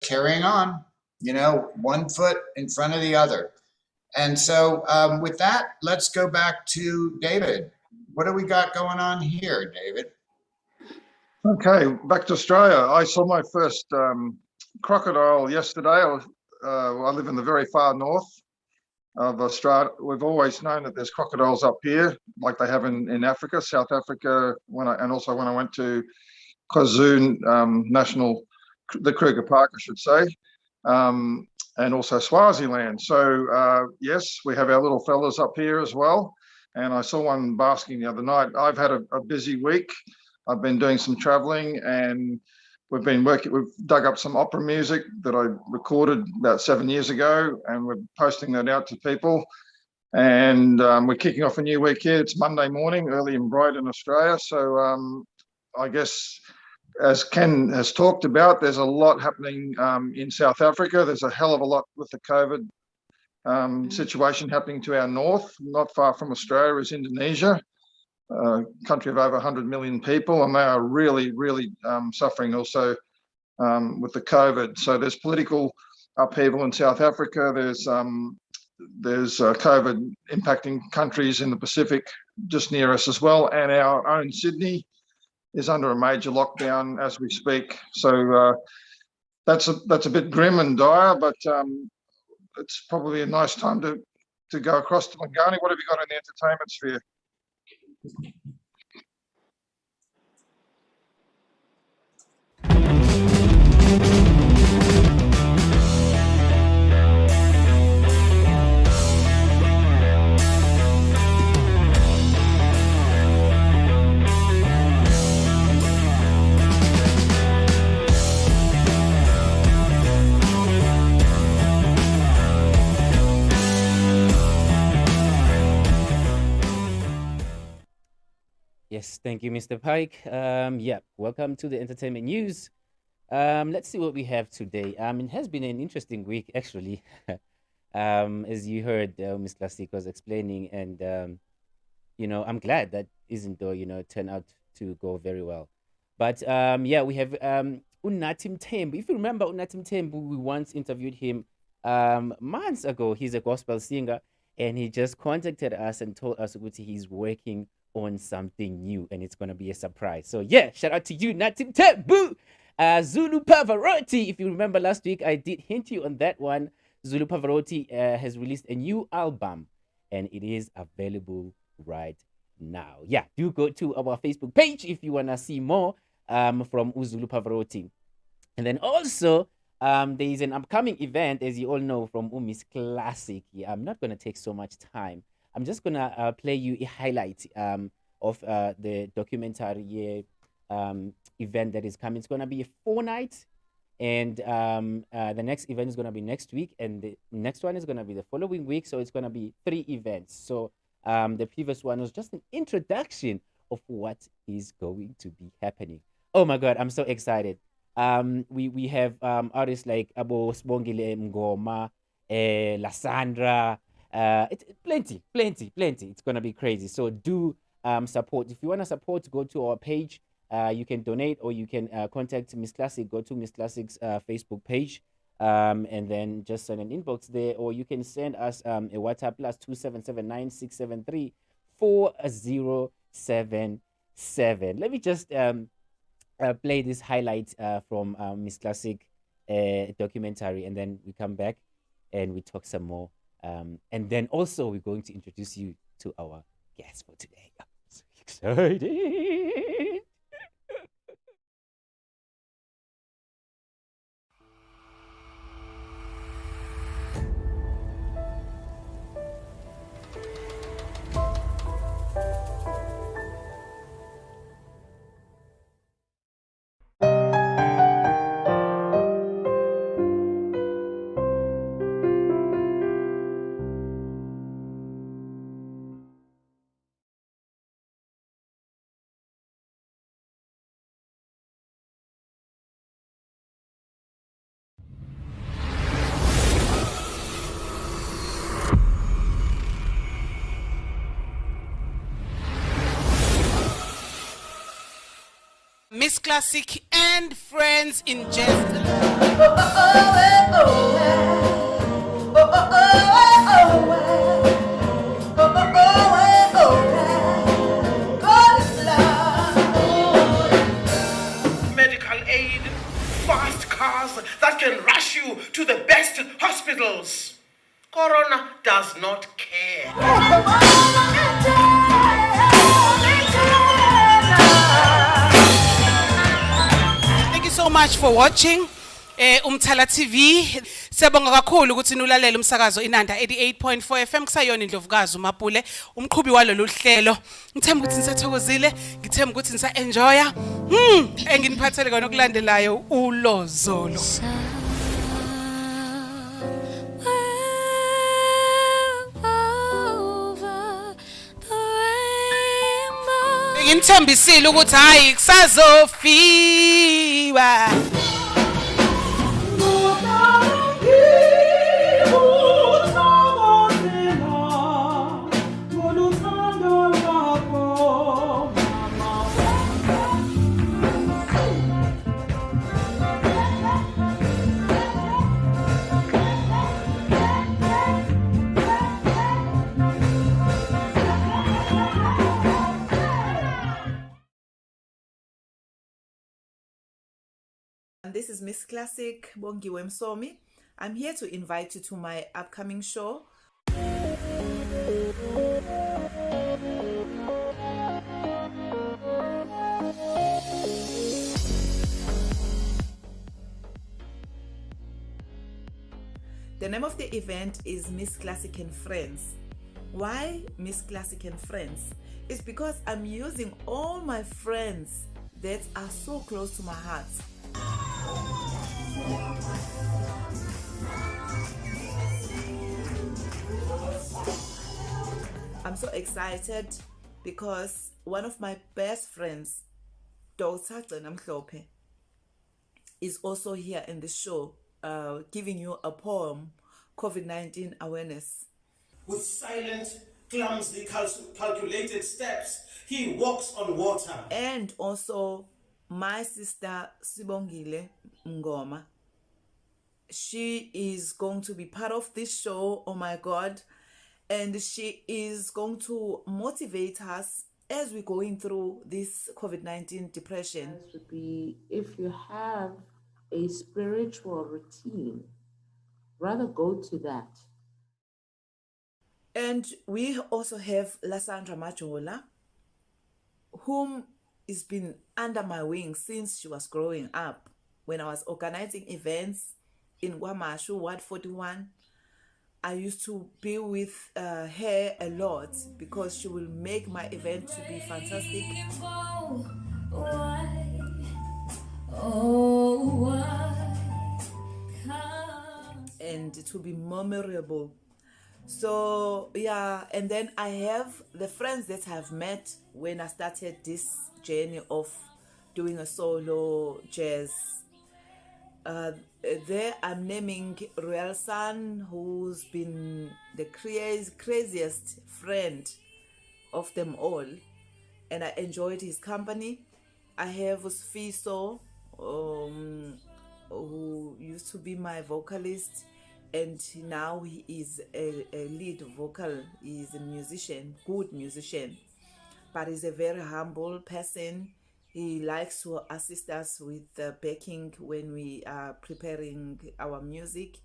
carrying on, one foot in front of the other. And so, with that, let's go back to David. What do we got going on here, David? Okay, back to Australia. I saw my first crocodile yesterday. I live in the very far north of Australia. We've always known that there's crocodiles up here, like they have in Africa, South Africa, and also when I went to KwaZulu National, the Kruger Park, I should say, and also Swaziland. So yes, we have our little fellas up here as well. And I saw one basking the other night. I've had a busy week. I've been doing some traveling, and we've dug up some opera music that I recorded about 7 years ago, and we're posting that out to people. And we're kicking off a new week here. It's Monday morning, early and bright in Australia. So I guess, as Ken has talked about, there's a lot happening in South Africa. There's a hell of a lot with the COVID situation happening to our north. Not far from Australia is Indonesia, a country of over 100 million people, and they are really, really suffering also with the COVID. So there's political upheaval in South Africa. There's COVID impacting countries in the Pacific just near us as well, and our own Sydney is under a major lockdown as we speak. So that's a bit grim and dire, but it's probably a nice time to go across to Lungani. What have you got in the entertainment sphere? Yes, thank you, Mr. Pike. Yeah, welcome to the entertainment news. Let's see what we have today. It has been an interesting week, actually. As you heard, Miss Classic was explaining, and I'm glad that isn't though, turned out to go very well. But yeah, we have Unatim Tembu. If you remember Unatim Tembu, we once interviewed him months ago. He's a gospel singer, and he just contacted us and told us that he's working on something new, and it's gonna be a surprise. So yeah, shout out to you, Natim Tembu. Zulu Pavarotti. If you remember last week, I did hint you on that one. Zulu Pavarotti has released a new album, and it is available right now. Yeah, do go to our Facebook page if you wanna see more from Zulu Pavarotti. And then also, there is an upcoming event, as you all know, from Miss Classic. Yeah, I'm not gonna take so much time. I'm just gonna play you a highlight of the documentary event that is coming. It's gonna be a 4 night, and the next event is gonna be next week, and the next one is gonna be the following week. So it's gonna be 3 events. So the previous one was just an introduction of what is going to be happening. Oh my God, I'm so excited. We have artists like Abo Sbongile Ngoma, Lasandra, plenty. It's gonna be crazy. So do support. If you wanna support, go to our page. You can donate, or you can contact Miss Classic. Go to Miss Classic's Facebook page, and then just send an inbox there, or you can send us a WhatsApp +2779673407. Let me just play this highlight from Miss Classic documentary, and then we come back and we talk some more. And then also we're going to introduce you to our guest for today. I'm so excited. Miss Classic and friends in jest. Medical aid, fast cars that can rush you to the best hospitals. Corona does not care. Thank you so much for watching Umthala TV. Siyabonga kakhulu ukuthi nilalela umsakazo Inanda 88.4 FM kusayona indlovukazi uMapule umqhubi walolu hlelo. Ngithemba ukuthi nisathokozile, ngithemba ukuthi nisa enjoya. Enginiphathele kona okulandelayo uLozolo. Ngimthembisile ukuthi hayi kusazofiwa. This is Miss Classic Bongiwe Msomi. I'm here to invite you to my upcoming show. The name of the event is Miss Classic and Friends. Why Miss Classic and Friends? It's because I'm using all my friends that are so close to my heart. I'm so excited because one of my best friends, Dr. Namhlope, is also here in the show, giving you a poem, COVID-19 awareness. With silent, clumsily calculated steps, he walks on water. And also my sister Sibongile Ngoma. She is going to be part of this show, oh my God. And she is going to motivate us as we're going through this COVID-19 depression. Would be if you have a spiritual routine, rather go to that. And we also have Lasandra Majola, whom has been under my wing since she was growing up. When I was organizing events in Guamashu, Ward 41, I used to be with her a lot because she will make my event to be fantastic. And it will be memorable. So yeah, and then I have the friends that I've met when I started this journey of doing a solo jazz. There I'm naming Royal San, who's been the craziest friend of them all, and I enjoyed his company. I have Sfiso, who used to be my vocalist, and now he is a lead vocal. He's a musician, good musician, but he's a very humble person. He likes to assist us with the backing when we are preparing our music.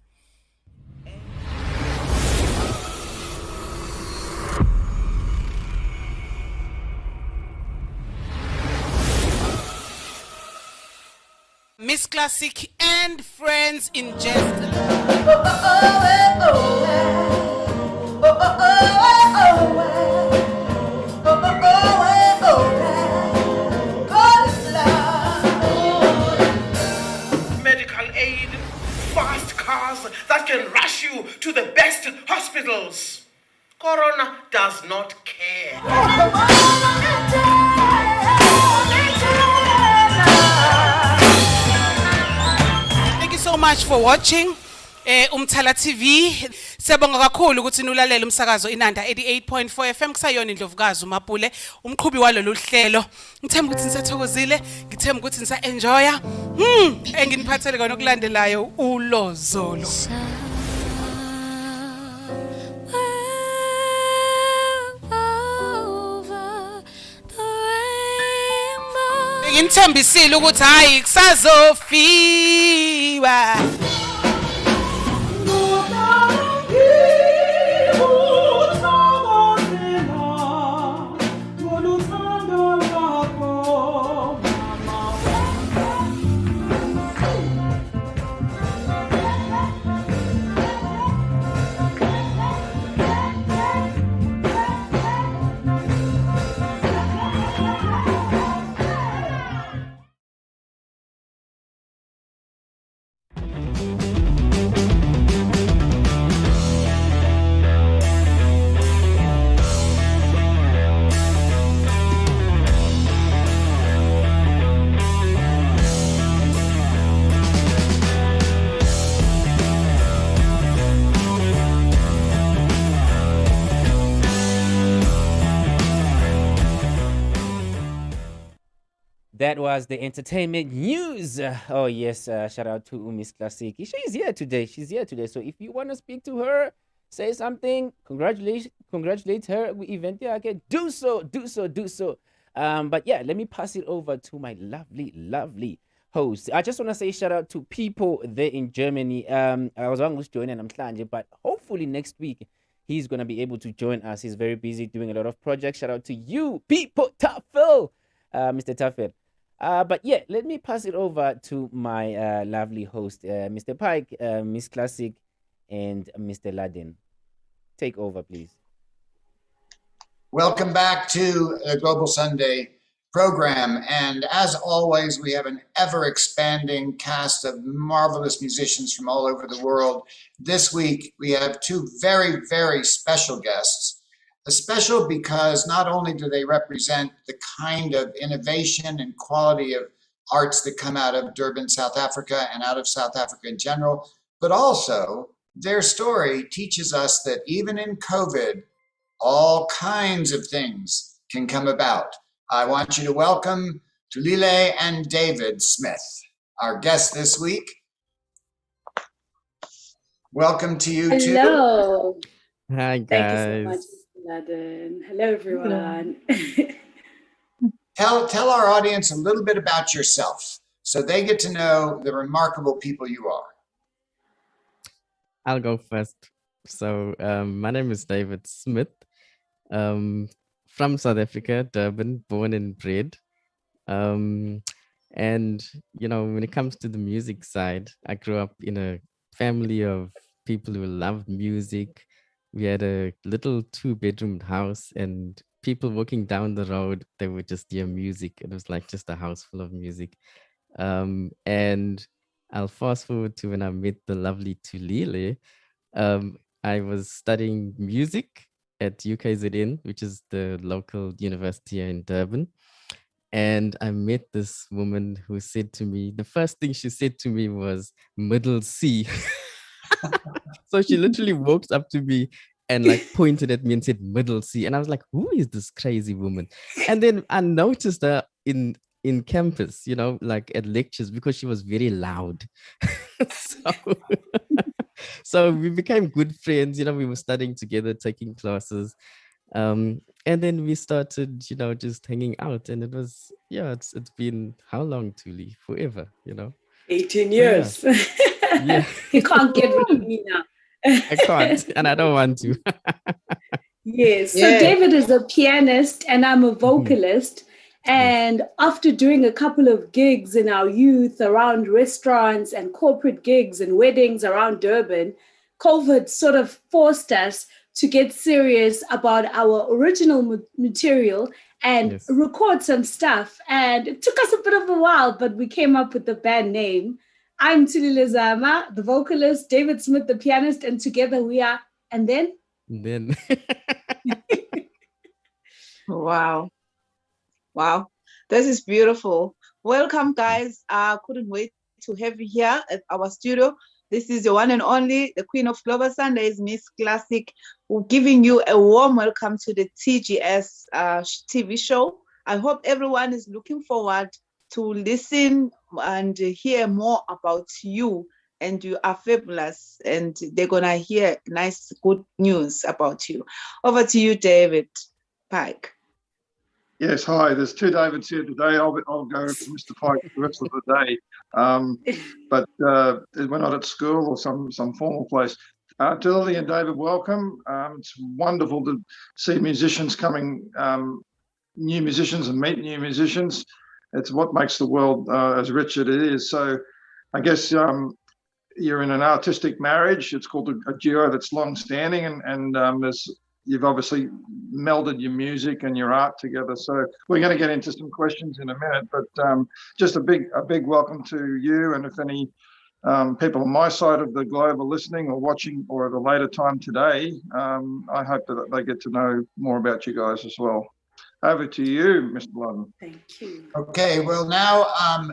Miss Classic and friends in jest. Medical aid, fast cars that can rush you to the best hospitals. Corona does not care. Thank you so much for watching Umthala TV siyabonga kakhulu ukuthi nilalela umsakazo Inanda 88.4 FM kusayona indlovukazi uMapule umqhubi walolu hlelo. Ngithemba ukuthi nisathokozile, ngithemba ukuthi nisa enjoya. Enginiphathele kona okulandelayo ulozolo. Ngithembisile ukuthi hayi kusazofiwa. That was the entertainment news. Oh yes, shout out to Miss Classic. She's here today. So if you want to speak to her, say something, congratulate her. We event okay, do so. But yeah, let me pass it over to my lovely host. I just want to say shout out to people there in Germany. I was going to join and but hopefully next week he's gonna be able to join us. He's very busy doing a lot of projects. Shout out to you, people, Tafel, Mr. Tafel. But yeah, let me pass it over to my lovely host, Mr. Pike, Miss Classic, and Mr. Laden. Take over, please. Welcome back to the Global Sunday program. And as always, we have an ever-expanding cast of marvelous musicians from all over the world. This week, we have two very, very special guests. Special because not only do they represent the kind of innovation and quality of arts that come out of Durban, South Africa, and out of South Africa in general, but also their story teaches us that even in COVID, all kinds of things can come about. I want you to welcome Thulile and David Smith, our guests this week. Welcome to you too. Hello. Hi, guys. Thank you so much, Mr. Laden. Hello, everyone. Tell our audience a little bit about yourself so they get to know the remarkable people you are. I'll go first. So my name is David Smith, from South Africa, Durban, born and bred. And, you know, when it comes to the music side, I grew up in a family of people who loved music. We had a little 2-bedroom house, and people walking down the road, they would just hear music. It was like just a house full of music. And I'll fast forward to when I met the lovely Thulile. I was studying music at UKZN, which is the local university here in Durban. And I met this woman who said to me, the first thing she said to me was middle C. So she literally walked up to me and like pointed at me and said middle C. And I was like, who is this crazy woman? And then I noticed her in campus, you know, like at lectures, because she was very loud. So we became good friends, you know, we were studying together, taking classes. And then we started, you know, just hanging out. And it was, yeah, it's been how long, Thule? Forever, you know? 18 years. So, yeah. You can't get rid of me now. I can't, and I don't want to. Yes. So David is a pianist and I'm a vocalist. And after doing a couple of gigs in our youth around restaurants and corporate gigs and weddings around Durban, COVID sort of forced us to get serious about our original material and record some stuff. And it took us a bit of a while, but we came up with the band name. I'm Thulile Zama, the vocalist, David Smith, the pianist, and together we are, and then? Wow. Wow. This is beautiful. Welcome, guys. I couldn't wait to have you here at our studio. This is your one and only, the Queen of Global Sundays, Miss Classic, giving you a warm welcome to the TGS TV show. I hope everyone is looking forward to listen and hear more about you. And you are fabulous, and they're gonna hear nice, good news about you. Over to you, David Pike. Yes, hi. There's two Davids here today. I'll go to Mr. Pike the rest of the day. But we're not at school or some formal place. To Lily and David, welcome. It's wonderful to see musicians coming, new musicians, and meet new musicians. It's what makes the world as rich as it is. So I guess you're in an artistic marriage. It's called a duo that's long-standing, and you've obviously melded your music and your art together. So we're going to get into some questions in a minute, but just a big welcome to you. And if any people on my side of the globe are listening or watching or at a later time today, I hope that they get to know more about you guys as well. Over to you, Mr. Ludden. Thank you. Okay, well now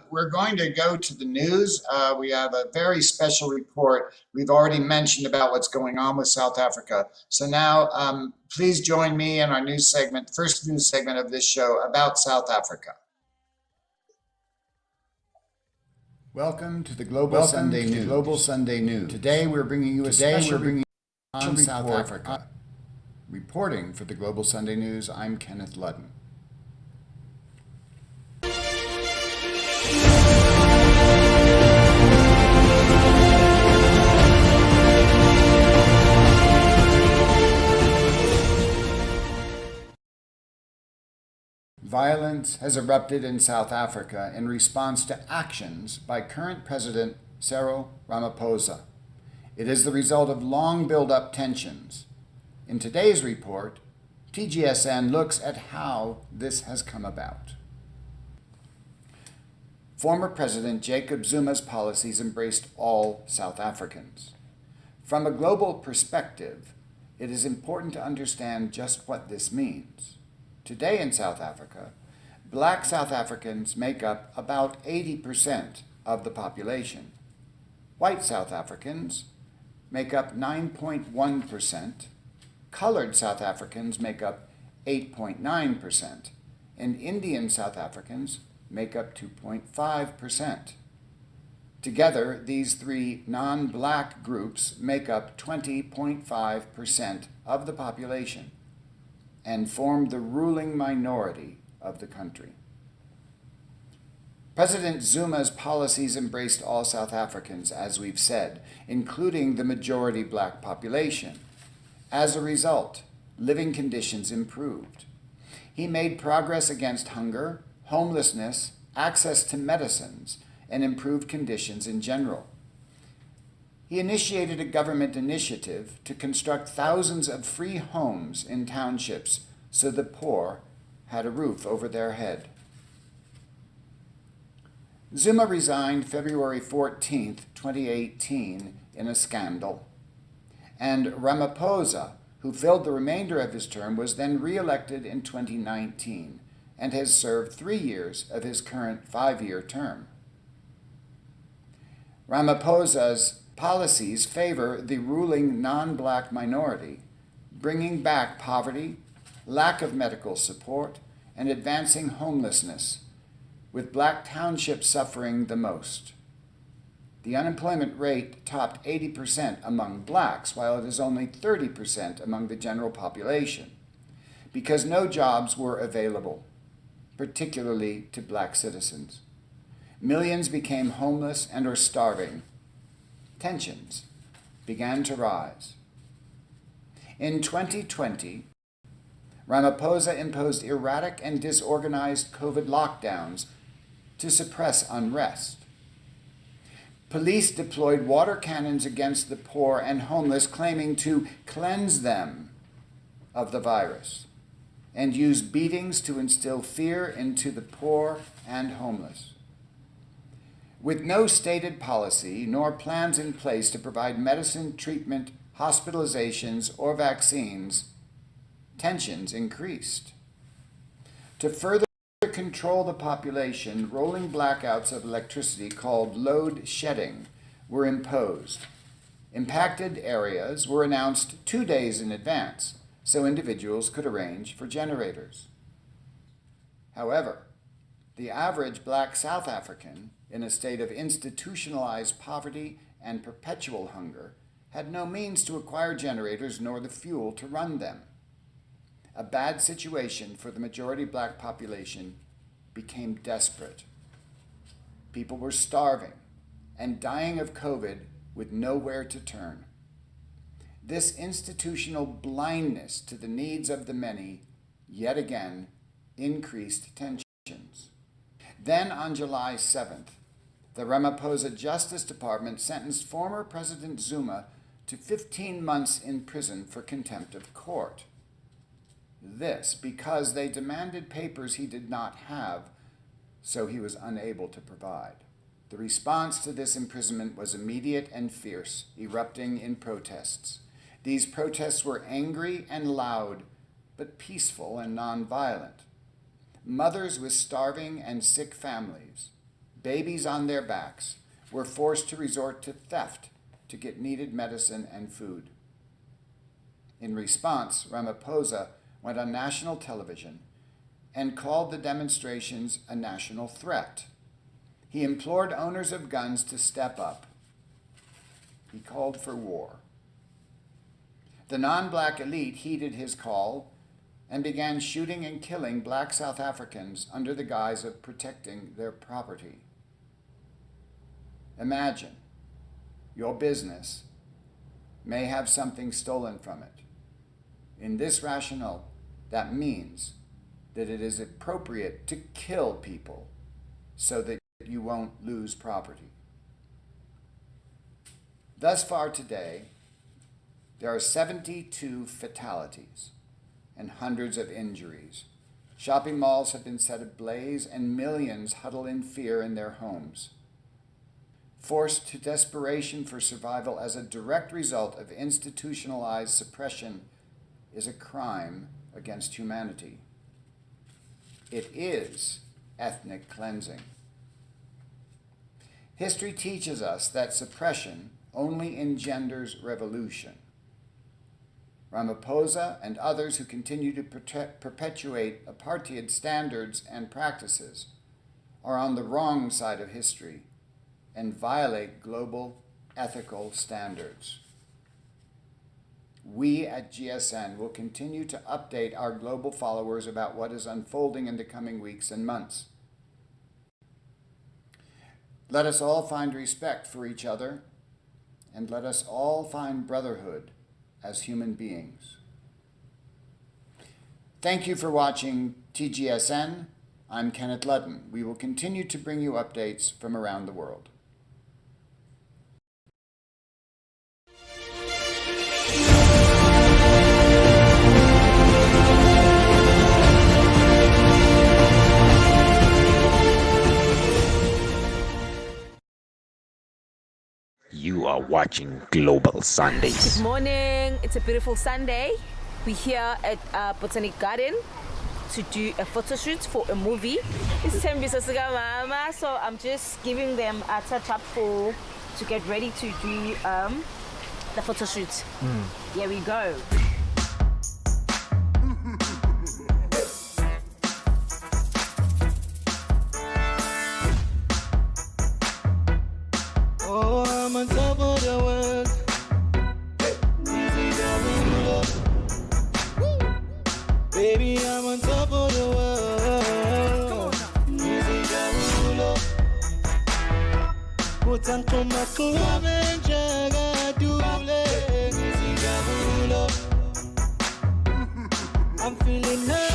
we're going to go to the news. We have a very special report. We've already mentioned about what's going on with South Africa. So now please join me in our news segment, first news segment of this show about South Africa. Welcome to the Global Sunday News. Today we're bringing you a special report on South Africa. Reporting for the Global Sunday News, I'm Kenneth Ludden. Violence has erupted in South Africa in response to actions by current President Cyril Ramaphosa. It is the result of long built-up tensions. In today's report, TGSN looks at how this has come about. Former President Jacob Zuma's policies embraced all South Africans. From a global perspective, it is important to understand just what this means. Today in South Africa, Black South Africans make up about 80% of the population. White South Africans make up 9.1%. Colored South Africans make up 8.9%, and Indian South Africans make up 2.5%. Together, these three non-Black groups make up 20.5% of the population and form the ruling minority of the country. President Zuma's policies embraced all South Africans, as we've said, including the majority Black population. As a result, living conditions improved. He made progress against hunger, homelessness, access to medicines, and improved conditions in general. He initiated a government initiative to construct thousands of free homes in townships so the poor had a roof over their head. Zuma resigned February 14, 2018, in a scandal. And Ramaphosa, who filled the remainder of his term, was then re-elected in 2019 and has served 3 years of his current 5-year term. Ramaphosa's policies favor the ruling non-Black minority, bringing back poverty, lack of medical support, and advancing homelessness, with Black townships suffering the most. The unemployment rate topped 80% among Blacks, while it is only 30% among the general population, because no jobs were available, particularly to Black citizens. Millions became homeless and are starving. Tensions began to rise. In 2020, Ramaphosa imposed erratic and disorganized COVID lockdowns to suppress unrest. Police deployed water cannons against the poor and homeless, claiming to cleanse them of the virus, and used beatings to instill fear into the poor and homeless. With no stated policy nor plans in place to provide medicine, treatment, hospitalizations, or vaccines, tensions increased. To further control the population, rolling blackouts of electricity called load shedding were imposed. Impacted areas were announced 2 days in advance so individuals could arrange for generators. However, the average Black South African in a state of institutionalized poverty and perpetual hunger had no means to acquire generators nor the fuel to run them. A bad situation for the majority Black population became desperate. People were starving and dying of COVID with nowhere to turn. This institutional blindness to the needs of the many, yet again, increased tensions. Then on July 7th, the Ramaphosa Justice Department sentenced former President Zuma to 15 months in prison for contempt of court. This because they demanded papers he did not have, so he was unable to provide. The response to this imprisonment was immediate and fierce, erupting in protests. These protests were angry and loud, but peaceful and nonviolent. Mothers with starving and sick families, babies on their backs, were forced to resort to theft to get needed medicine and food. In response, Ramaphosa went on national television and called the demonstrations a national threat. He implored owners of guns to step up. He called for war. The non-Black elite heeded his call and began shooting and killing Black South Africans under the guise of protecting their property. Imagine your business may have something stolen from it. In this rationale, that means that it is appropriate to kill people so that you won't lose property. Thus far today, there are 72 fatalities and hundreds of injuries. Shopping malls have been set ablaze and millions huddle in fear in their homes. Forced to desperation for survival as a direct result of institutionalized suppression is a crime against humanity. It is ethnic cleansing. History teaches us that suppression only engenders revolution. Ramaphosa and others who continue to perpetuate apartheid standards and practices are on the wrong side of history and violate global ethical standards. We at GSN will continue to update our global followers about what is unfolding in the coming weeks and months. Let us all find respect for each other, and let us all find brotherhood as human beings. Thank you for watching TGSN. I'm Kenneth Ludden. We will continue to bring you updates from around the world. You are watching Global Sundays. Good morning. It's a beautiful Sunday. We're here at Botanic Garden to do a photo shoot for a movie. It's Tembiso Sika Mama, so I'm just giving them a touch-up to get ready to do the photo shoot. Here we go. Oh, I'm on top of the world. Easy down up. Baby, I'm on top of the world. Easy down up. Put on my club and jagadule. Easy down up. I'm feeling high.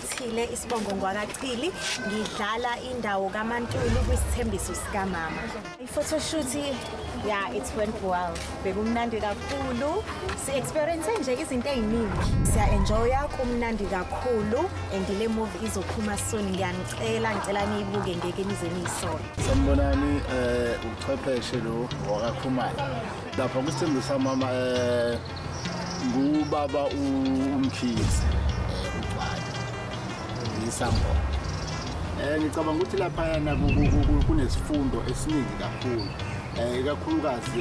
Thulile isibongo ngwakachili ngidlala indawo kaMaNtuli kwisithembiso sika mama. I-photo shoot yeah, it went well. Bekumnandi kakhulu. Si-experience nje izinto eziningi. Siya-enjoya kumnandi kakhulu and le movie izophuma soon. Ngicela niyibuke ngeke nize niyisole. Sanibonani uchwepheshe lo wakakhumalo. Lapha kusithembisa mama ngubaba uMkhize isambo. Ngicabanga ukuthi laphayana kunesifundo esiningi kakhulu, ikakhulukazi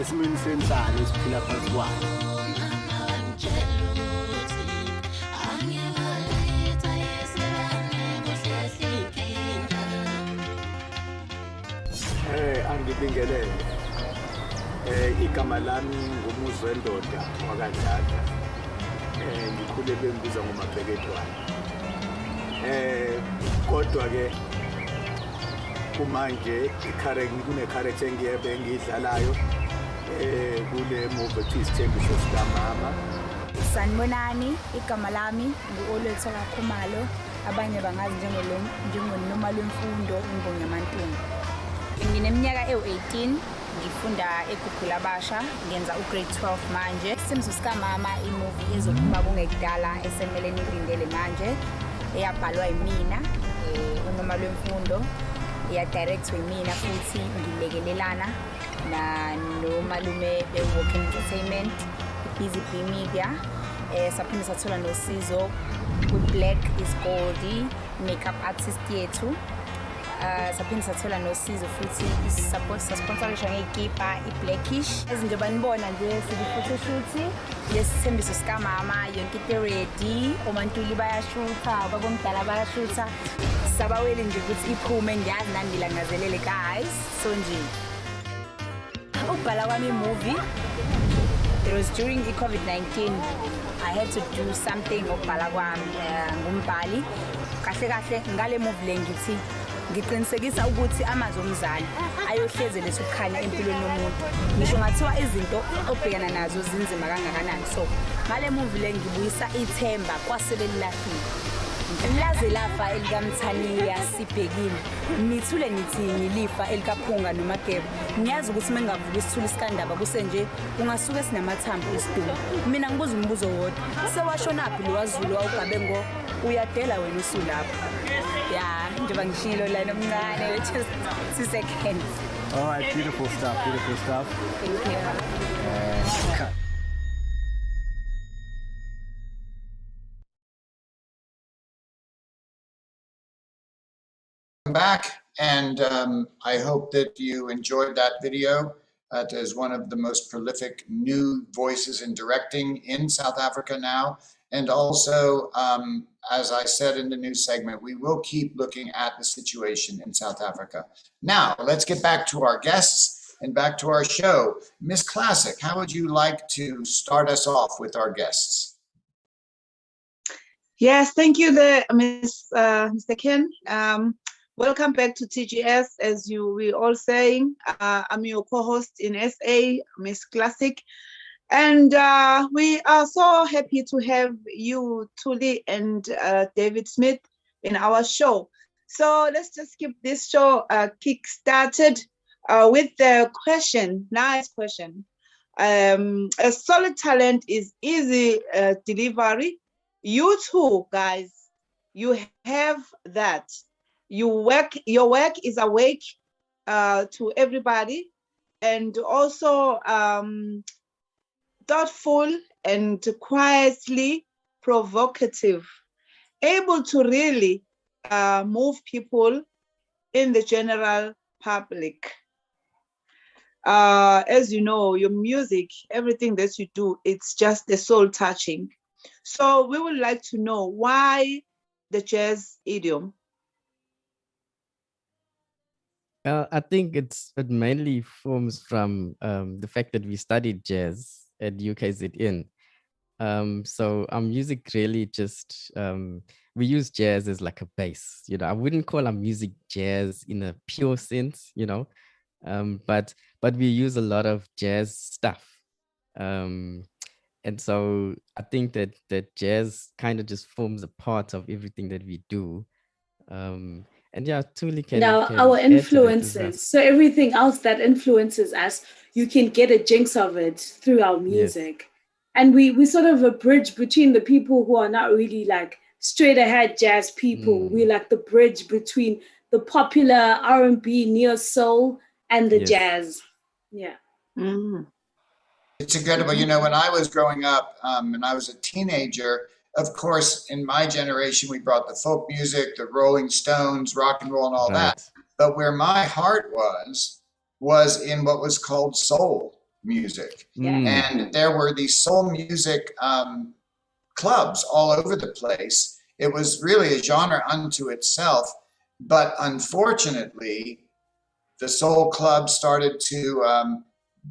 esimeni senhlalo esiphila phansi kwayo. Angibingelele. Igama lami ngumuzi wendoda wakadlala. Ngikhule bembiza ngomabheketwane. Kodwa ke kumanje kune character engiyidlalayo kule movie ethi Isithembiso sikaMama. Sanibonani, igama lami ngu-Oletho Khumalo, abanye bangazi njengonoma lwemfundo imbongi yamantungu. Ngineminyaka ewu-18, ngifunda eGugulethu Abasha, ngenza ugrade 12 manje. Isithembiso sikaMama imovie ezophuma kungekudala esemeleni ilindele manje, eyabhalwa yimina, unoma lwemfundo, eyadirectwa yimina futhi ngilekelelana nomalume be-Walking Entertainment, Busy Bee Media. Saphinde sathola nosizo kwi-Black is Goldie, makeup artist yethu. Saphinde sathola nosizo futhi sasponsorishwa ngeyikipa iBlackish. Ezinto banibona nje siku-photoshoot lesithembiso sikaMama, yonke into ready, omantuli bayashutha, babomdala bayashutha. Sabaweli nje ukuthi iphume, ngiyazi nani nilangazelele guys. So nje ukubhala kwami movie, it was during the COVID-19. I had to do something ngokubhala kwami ngumbhali. Kahle kahle ngale movie le ngithi ngiqinisekisa ukuthi amazwi omzali ayohleze leso kukhanya empilweni yomuntu. Ngisho ngathiwa izinto obhekana nazo zinzima kangakanani. So ngale movie le ngibuyisa ithemba kwaselelilafile. Ngilaze lafa elikaMthaniya sibhekile. Nithule nithi ngilifa elikaPhunga noMageba. Ngiyazi ukuthi mengavuka isithuli sikandaba kusenje ungasuke sinamathambo esidumo. Mina ngibuza umbuzo wodwa. Sewashonaphi lo waZulu wawugabengo uyadela wena usulapha. Yeah, njengoba ngishilo la nomncane just 2 seconds. All right, beautiful stuff, beautiful stuff. Thank you. Cut. Back, and I hope that you enjoyed that video. That is one of the most prolific new voices in directing in South Africa now. And also, as I said in the news segment, we will keep looking at the situation in South Africa. Now, let's get back to our guests and back to our show. Miss Classic, how would you like to start us off with our guests? Yes, thank you, Mr. Ken. Welcome back to TGS. As you were all saying, I'm your co-host in SA, Miss Classic. And we are so happy to have you, Thulile and David Smith, in our show. So let's just keep this show kick-started with the question, nice question. A solid talent is easy delivery. You too, guys, you have that. Your work is awake to everybody, and also thoughtful and quietly provocative, able to really move people in the general public. As you know, your music, everything that you do, it's just the soul touching. So we would like to know why the jazz idiom. I think it mainly forms from the fact that we studied jazz at UKZN. So our music really just, we use jazz as like a base, you know. I wouldn't call our music jazz in a pure sense, you know, but we use a lot of jazz stuff. And so I think that jazz kind of just forms a part of everything that we do. And yeah, Thulile can now can our add to that as well. influences. So everything else that influences us, you can get a jinx of it through our music. And we sort of a bridge between the people who are not really like straight ahead jazz people. We're like the bridge between the popular R&B, neo soul, and the jazz. Yeah. It's incredible. You know, when I was growing up and I was a teenager, of course, in my generation, we brought the folk music, the Rolling Stones, rock and roll, and all that. Right. But where my heart was in what was called soul music. And there were these soul music clubs all over the place. It was really a genre unto itself. But unfortunately, the soul clubs started to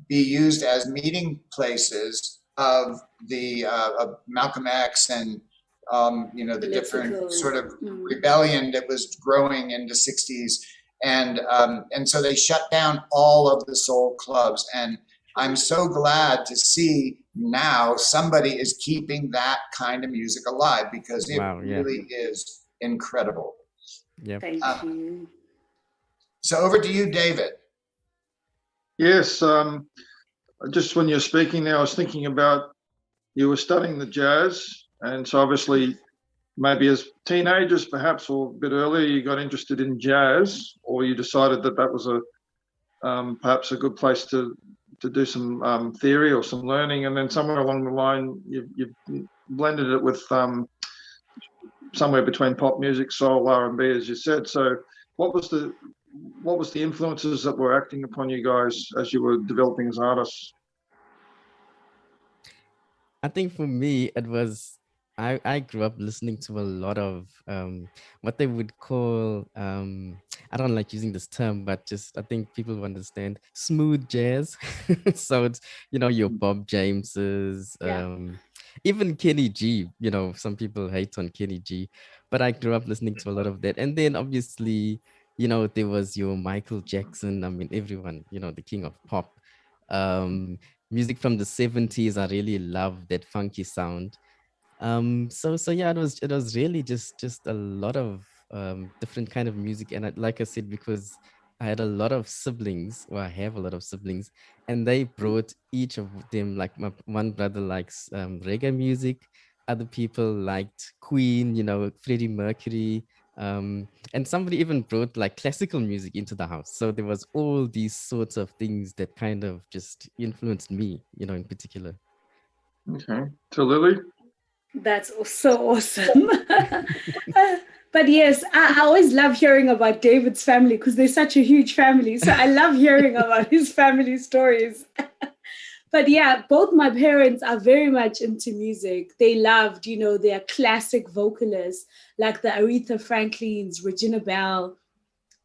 be used as meeting places of the of Malcolm X and you know, the different sort of rebellion that was growing in the 60s, and so they shut down all of the soul clubs. And I'm so glad to see now somebody is keeping that kind of music alive, because it really is incredible. Yeah. Thank you. So over to you, David. Yes, just when you're speaking now, I was thinking about you were studying the jazz, and so obviously maybe as teenagers perhaps, or a bit earlier, you got interested in jazz, or you decided that that was a perhaps a good place to do some theory or some learning, and then somewhere along the line you've blended it with somewhere between pop music, soul, R&B, as you said. So what was the influences that were acting upon you guys as you were developing as artists? I think for me, it was I grew up listening to a lot of what they would call I don't like using this term, but just I think people will understand smooth jazz. So it's, you know, your Bob Jameses, even Kenny G. You know, some people hate on Kenny G, but I grew up listening to a lot of that. And then obviously, you know, there was your Michael Jackson. I mean, everyone, you know, the king of pop. Music from the 70s, I really love that funky sound. So yeah, it was really just a lot of different kind of music. And like I said, because I had a lot of siblings, or I have a lot of siblings, and they brought each of them, like my one brother likes reggae music, other people liked Queen, you know, Freddie Mercury, and somebody even brought like classical music into the house. So there was all these sorts of things that kind of just influenced me, you know, in particular. Okay, Thulile? That's so awesome. But yes, I always love hearing about David's family because they're such a huge family. So I love hearing about his family stories. But yeah, both my parents are very much into music. They loved, you know, their classic vocalists like the Aretha Franklins, Regina Bell,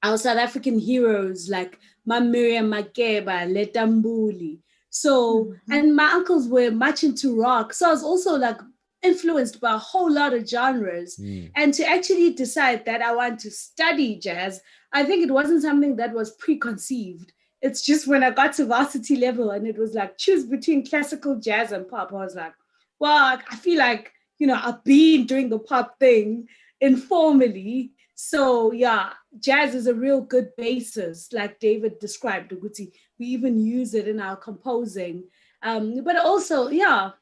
our South African heroes like Miriam Makeba, Letta Mbuli. So, and my uncles were much into rock. So I was also like influenced by a whole lot of genres. And to actually decide that I want to study jazz, I think it wasn't something that was preconceived. It's just when I got to varsity level and it was like, choose between classical, jazz, and pop. I was like, well, I feel like, you know, I've been doing the pop thing informally. So yeah, jazz is a real good basis, like David described, Uguti. We even use it in our composing. But also, yeah,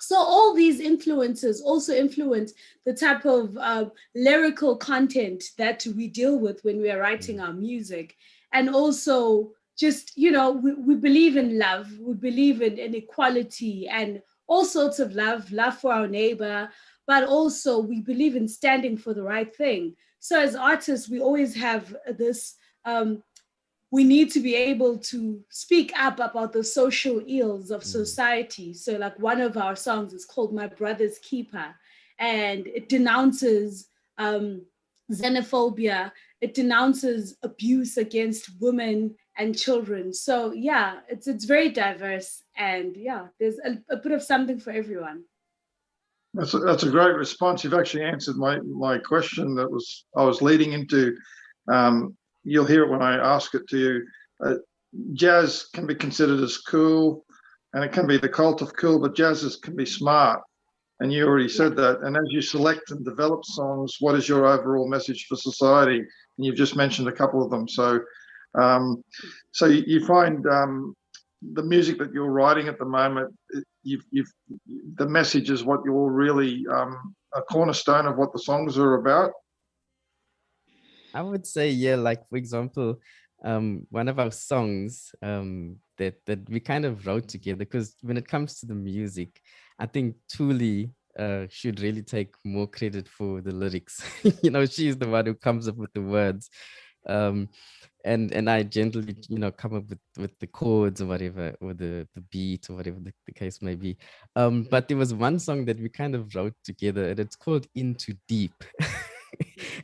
so all these influences also influence the type of lyrical content that we deal with when we are writing our music. And also just, you know, we believe in love, we believe in equality and all sorts of love for our neighbor, but also we believe in standing for the right thing. So as artists, we always have this, we need to be able to speak up about the social ills of society. So like one of our songs is called My Brother's Keeper, and it denounces xenophobia, it denounces abuse against women and children. So yeah, it's very diverse, and yeah, there's a bit of something for everyone. That's a great response. You've actually answered my question that I was leading into. You'll hear it when I ask it to you. Jazz can be considered as cool, and it can be the cult of cool, but jazz can be smart. And you already said that. And as you select and develop songs, what is your overall message for society? And you've just mentioned a couple of them. So, so you find the music that you're writing at the moment, the message is what you're really a cornerstone of what the songs are about. I would say, yeah, like for example, one of our songs that we kind of wrote together, because when it comes to the music, I think Thuli should really take more credit for the lyrics. You know, she's the one who comes up with the words. Um, and I gently, you know, come up with the chords or whatever, or the beat or whatever the case may be. But there was one song that we kind of wrote together, and it's called Into Deep.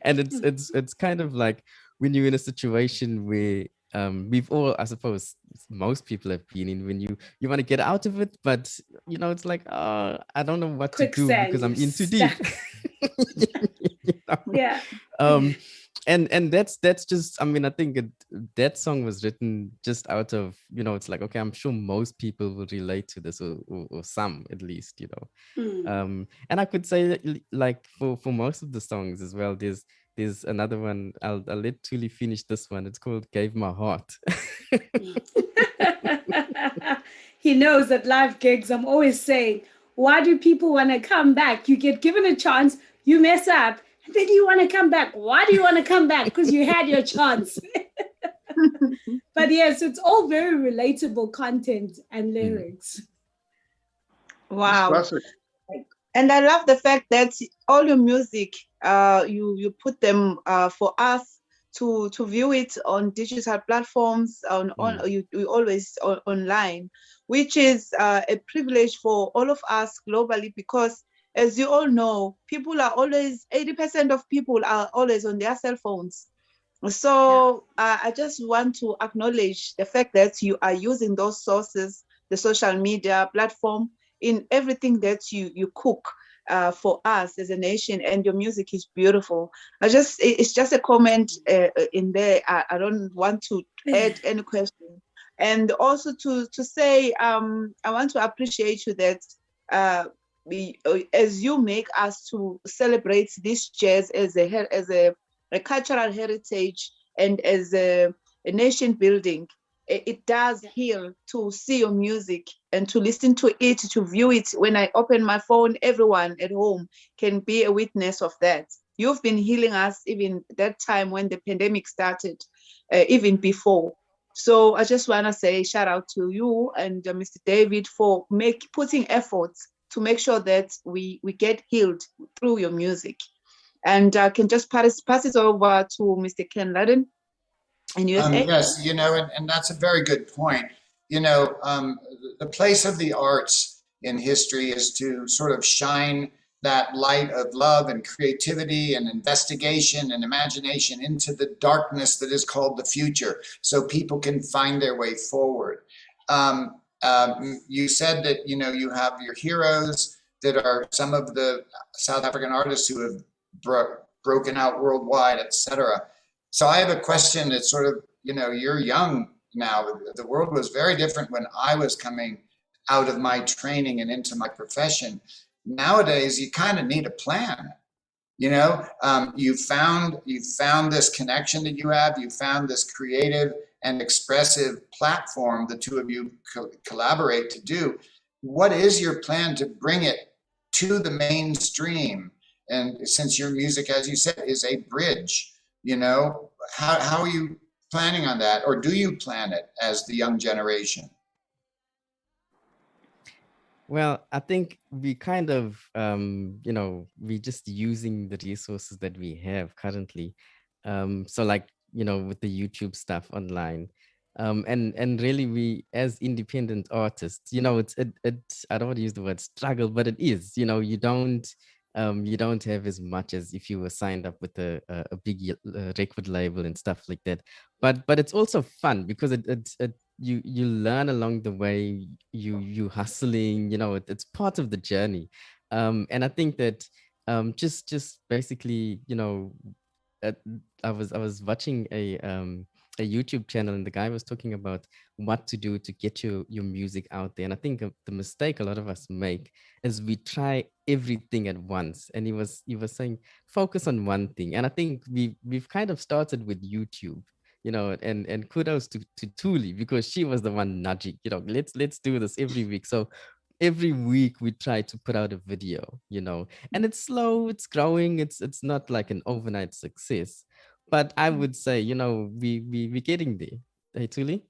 And it's kind of like when you're in a situation where we've all, I suppose most people have been in, when you want to get out of it, but you know, it's like, I don't know what to do Quicksand, because I'm you're into deep. You know? Yeah. And that's just, I mean, I think that song was written just out of, you know, it's like, okay, I'm sure most people will relate to this, or some at least, you know. And I could say that, like, for most of the songs as well, there's another one. I'll let Thuli finish this one. It's called Gave My Heart. He knows that live gigs, I'm always saying, why do people want to come back? You get given a chance, you mess up, and then you want to come back. Why do you want to come back? Because you had your chance. But yes, it's all very relatable content and lyrics. Wow. Classic. And I love the fact that all your music, you put them for us to view it on digital platforms, you always online, which is a privilege for all of us globally, because as you all know, people are always, 80% of people are always on their cell phones. So I just want to acknowledge the fact that you are using those sources, the social media platform, in everything that you cook for us as a nation, and your music is beautiful. It's just a comment in there. I don't want to add any question. And also to say, I want to appreciate you that as you make us to celebrate this jazz as a cultural heritage and as a nation building. It does heal to see your music and to listen to it, to view it. When I open my phone, everyone at home can be a witness of that. You've been healing us even that time when the pandemic started, even before. So I just want to say shout out to you and Mr. David for putting efforts to make sure that we get healed through your music. And I can just pass it over to Mr. Ken Ladden in USA. Yes, you know, and that's a very good point. You know, the place of the arts in history is to sort of shine that light of love and creativity and investigation and imagination into the darkness that is called the future, so people can find their way forward. You said that, you know, you have your heroes that are some of the South African artists who have broken out worldwide, etc. So I have a question that's sort of, you know, you're young now. The world was very different when I was coming out of my training and into my profession. Nowadays, you kind of need a plan. You know, you found this connection that you have. You found this creative and expressive platform the two of you collaborate to do. What is your plan to bring it to the mainstream? And since your music, as you said, is a bridge, you know, how are you planning on that? Or do you plan it as the young generation? Well, I think we kind of, you know, we're just using the resources that we have currently. So like, you know, with the YouTube stuff online, and really we, as independent artists, you know, I don't want to use the word struggle, but it is, you know, you don't have as much as if you were signed up with a big record label and stuff like that. But it's also fun because you learn along the way, you hustling, you know, it's part of the journey. And I think that just basically, you know, I was watching a YouTube channel, and the guy was talking about what to do to get your music out there. And I think the mistake a lot of us make is we try everything at once. And he was saying focus on one thing. And I think we've kind of started with YouTube, you know, and kudos to Thuli, because she was the one nudging, you know, let's do this every week. So every week we try to put out a video, you know, and it's slow, it's growing, it's not like an overnight success, but I would say, we're getting there. Hey, Thuli?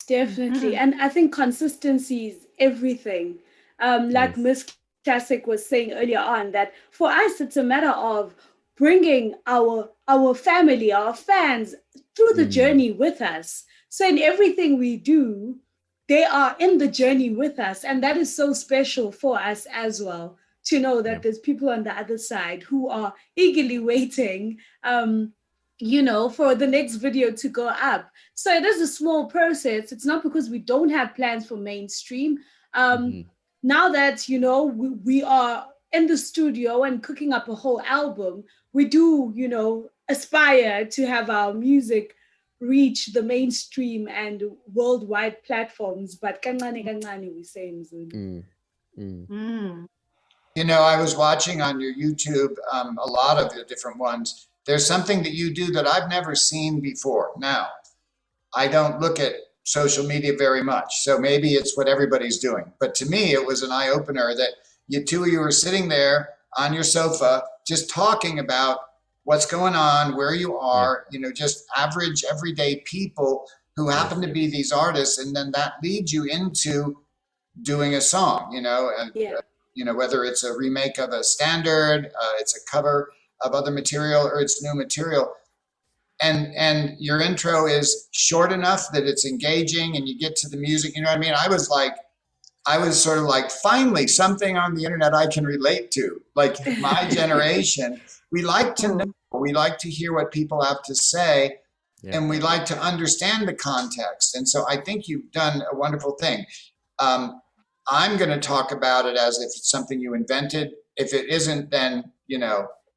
Definitely. And I think consistency is everything. Like Yes. Miss Classic was saying earlier on, that for us, it's a matter of bringing our family, our fans through the journey with us. So in everything we do, they are in the journey with us. And that is so special for us as well, to know that there's people on the other side who are eagerly waiting, for the next video to go up. So it is a small process. It's not because we don't have plans for mainstream. Now that, we are in the studio and cooking up a whole album, we do, aspire to have our music reach the mainstream and worldwide platforms. But kancane kancane, we say in Zulu. I was watching on your YouTube a lot of the different ones. There's something that you do that I've never seen before. Now, I don't look at social media very much, so maybe it's what everybody's doing. But to me, it was an eye opener that you were sitting there on your sofa, just talking about what's going on, where you are, just average, everyday people who happen to be these artists. And then that leads you into doing a song, whether it's a remake of a standard, it's a cover of other material, or it's new material. And your intro is short enough that it's engaging and you get to the music, you know what I mean? I was sort of like, finally, something on the internet I can relate to. Like my generation, we like to know, we like to hear what people have to say, and we like to understand the context. And so I think you've done a wonderful thing. I'm going to talk about it as if it's something you invented. If it isn't, then,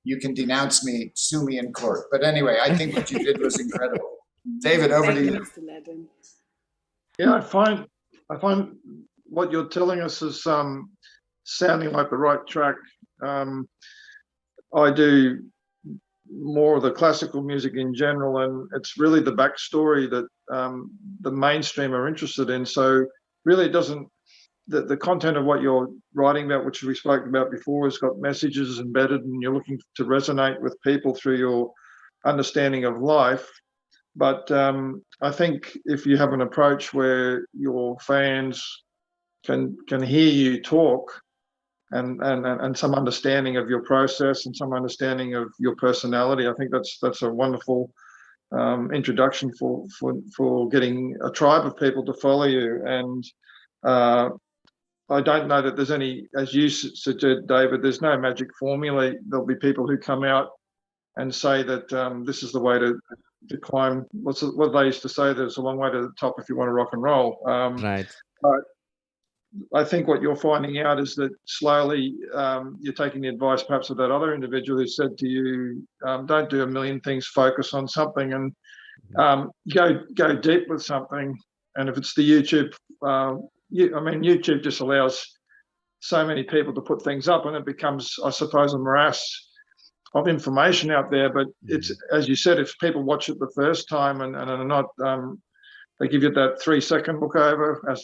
you can denounce me, sue me in court. But anyway, I think what you did was incredible. David, over to you. Yeah, I find what you're telling us is sounding like the right track. I do more of the classical music in general, and it's really the backstory that the mainstream are interested in. So really, it doesn't. The content of what you're writing about, which we spoke about before, has got messages embedded, and you're looking to resonate with people through your understanding of life. But I think if you have an approach where your fans can hear you talk, and some understanding of your process and some understanding of your personality, I think that's a wonderful introduction for getting a tribe of people to follow you. And I don't know that there's any, as you suggested, David, there's no magic formula. There'll be people who come out and say that this is the way to climb. What they used to say, there's a long way to the top if you want to rock and roll. Right. But I think what you're finding out is that slowly you're taking the advice perhaps of that other individual who said to you, don't do a million things, focus on something, and go deep with something. And if it's the YouTube, YouTube just allows so many people to put things up, and it becomes, I suppose, a morass of information out there. But it's, as you said, if people watch it the first time and are not, they give you that 3-second look over as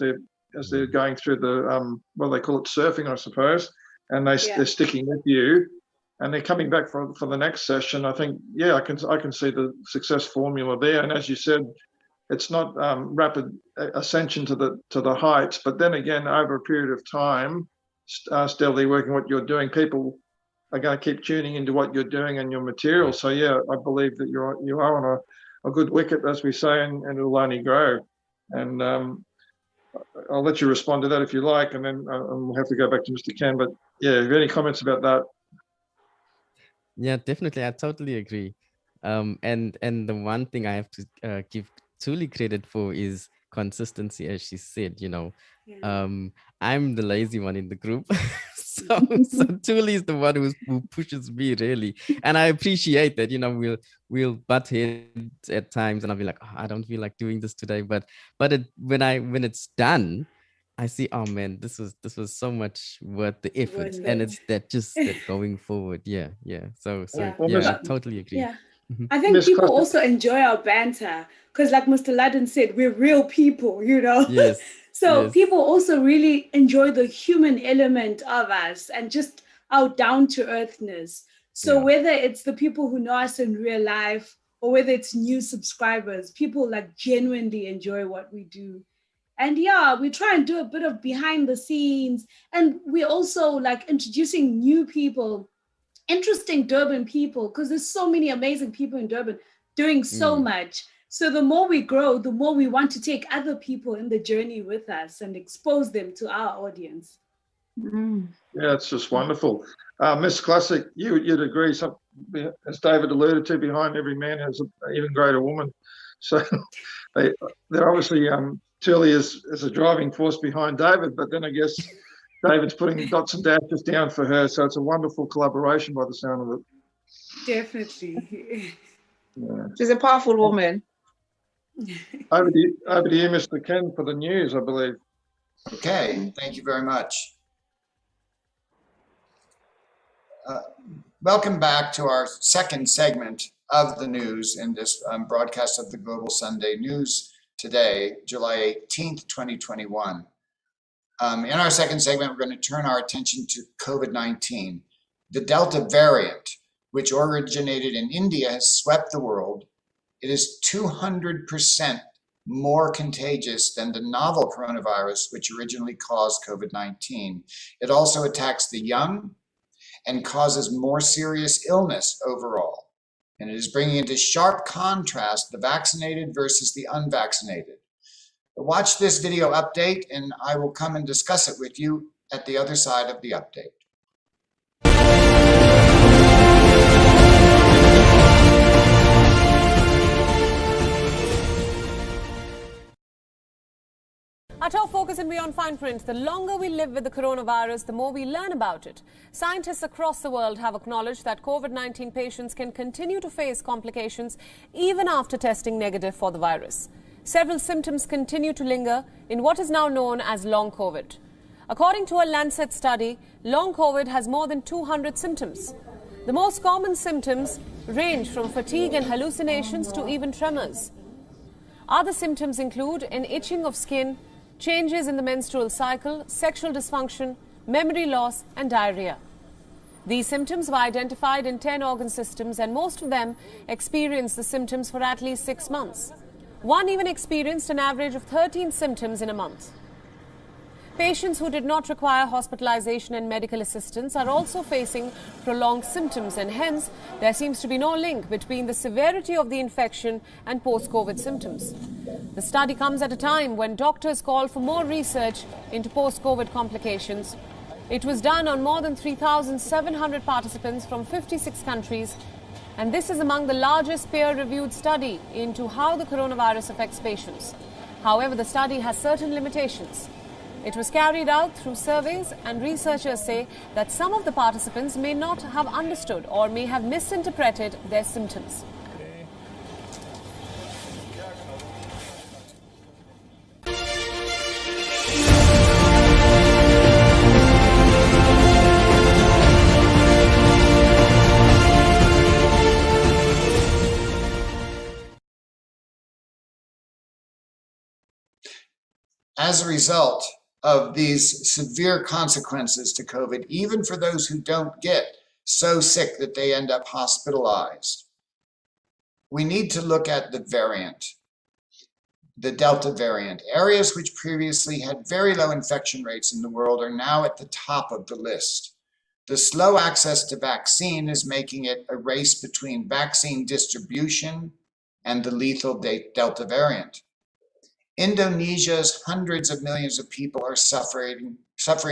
they're going through the, they call it surfing, I suppose, and they're sticking with you, and they're coming back for the next session. I think, I can see the success formula there. And as you said, it's not rapid ascension to the heights, but then again, over a period of time, steadily working what you're doing, people are going to keep tuning into what you're doing and your material. So I believe that you are on a good wicket, as we say, and it'll only grow. And I'll let you respond to that if you like, and then we'll have to go back to Mr. Ken. But if any comments about that? Yeah, definitely. I totally agree. And the one thing I have to give Thuli credit for is consistency, as she said. I'm the lazy one in the group, so Thuli is the one who pushes me, really, and I appreciate that. We'll butt heads at times, and I'll be like, I don't feel like doing this today, but when it's done, I see, oh man, this was so much worth the effort, and it's that going forward. So I totally agree. Yeah. I think people also enjoy our banter because, like Mr. Ludden said, we're real people, Yes. So people also really enjoy the human element of us and just our down-to-earthness. So whether it's the people who know us in real life or whether it's new subscribers, people like genuinely enjoy what we do. And yeah, we try and do a bit of behind the scenes. And we're also like introducing new people, interesting Durban people, because there's so many amazing people in Durban doing so much. So the more we grow, the more we want to take other people in the journey with us and expose them to our audience. Yeah, it's just wonderful. Miss Classic, you'd agree, as David alluded to, behind every man has an even greater woman. So they're obviously, Thulile is a driving force behind David, but then I guess David's putting dots and dashes down for her. So it's a wonderful collaboration by the sound of it. Definitely. Yeah. She's a powerful woman. Over to you, Mr. Ken, for the news, I believe. Okay, thank you very much. Welcome back to our second segment of the news in this broadcast of the Global Sunday News today, July 18th, 2021. In our second segment, we're going to turn our attention to COVID-19. The Delta variant, which originated in India, has swept the world. It is 200% more contagious than the novel coronavirus, which originally caused COVID-19. It also attacks the young and causes more serious illness overall. And it is bringing into sharp contrast the vaccinated versus the unvaccinated. Watch this video update, and I will come and discuss it with you at the other side of the update. Our top focus in Beyond Fine Print: the longer we live with the coronavirus, the more we learn about it. Scientists across the world have acknowledged that COVID-19 patients can continue to face complications even after testing negative for the virus. Several symptoms continue to linger in what is now known as long COVID. According to a Lancet study, long COVID has more than 200 symptoms. The most common symptoms range from fatigue and hallucinations to even tremors. Other symptoms include an itching of skin, changes in the menstrual cycle, sexual dysfunction, memory loss, and diarrhea. These symptoms were identified in 10 organ systems, and most of them experienced the symptoms for at least 6 months. One even experienced an average of 13 symptoms in a month. Patients who did not require hospitalization and medical assistance are also facing prolonged symptoms, and hence there seems to be no link between the severity of the infection and post-COVID symptoms. The study comes at a time when doctors call for more research into post-COVID complications. It was done on more than 3,700 participants from 56 countries, and this is among the largest peer-reviewed study into how the coronavirus affects patients. However, the study has certain limitations. It was carried out through surveys, and researchers say that some of the participants may not have understood or may have misinterpreted their symptoms. As a result of these severe consequences to COVID, even for those who don't get so sick that they end up hospitalized, we need to look at the variant, the Delta variant. Areas which previously had very low infection rates in the world are now at the top of the list. The slow access to vaccine is making it a race between vaccine distribution and the lethal Delta variant. Indonesia's hundreds of millions of people are suffering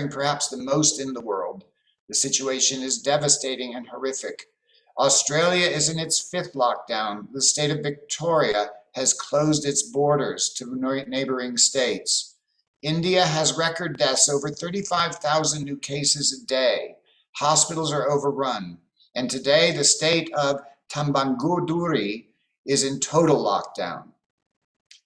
perhaps the most in the world. The situation is devastating and horrific. Australia is in its 5th lockdown. The state of Victoria has closed its borders to neighboring states. India has record deaths, over 35,000 new cases a day. Hospitals are overrun. And today, the state of Tambangguduri is in total lockdown.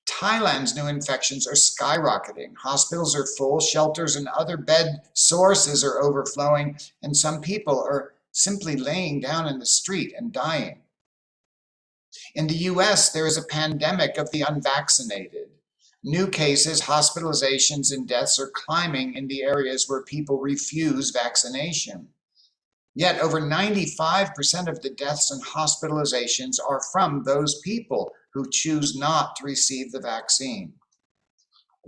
Thailand's new infections are skyrocketing. Hospitals are full, shelters and other bed sources are overflowing, and some people are simply laying down in the street and dying. In the US, there is a pandemic of the unvaccinated. New cases, hospitalizations, and deaths are climbing in the areas where people refuse vaccination. Yet over 95% of the deaths and hospitalizations are from those people who choose not to receive the vaccine.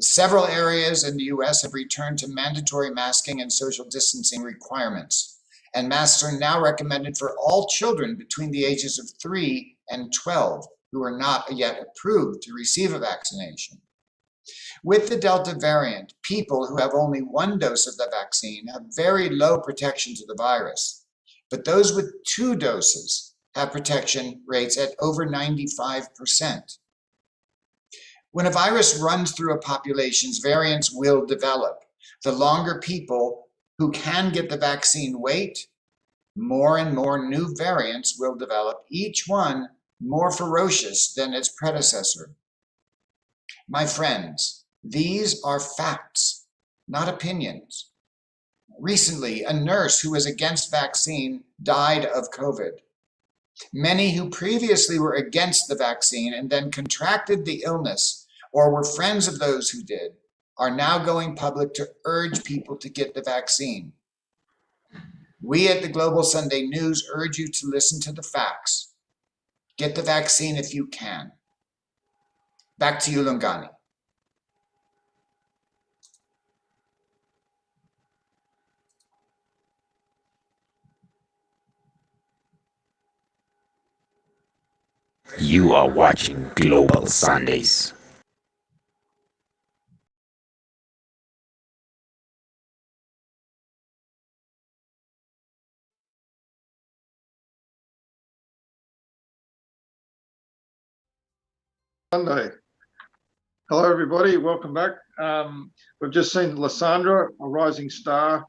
Several areas in the US have returned to mandatory masking and social distancing requirements, and masks are now recommended for all children between the ages of 3 and 12 who are not yet approved to receive a vaccination. With the Delta variant, people who have only one dose of the vaccine have very low protection to the virus, but those with 2 doses have protection rates at over 95%. When a virus runs through a population's variants will develop. The longer people who can get the vaccine wait, more and more new variants will develop, each one more ferocious than its predecessor. My friends, these are facts, not opinions. Recently, a nurse who was against vaccine died of COVID. Many who previously were against the vaccine and then contracted the illness or were friends of those who did are now going public to urge people to get the vaccine. We at the Global Sunday News urge you to listen to the facts. Get the vaccine if you can. Back to you, Lungani. You are watching Global Sundays. Sunday. Hello, everybody. Welcome back. We've just seen Lysandra, a rising star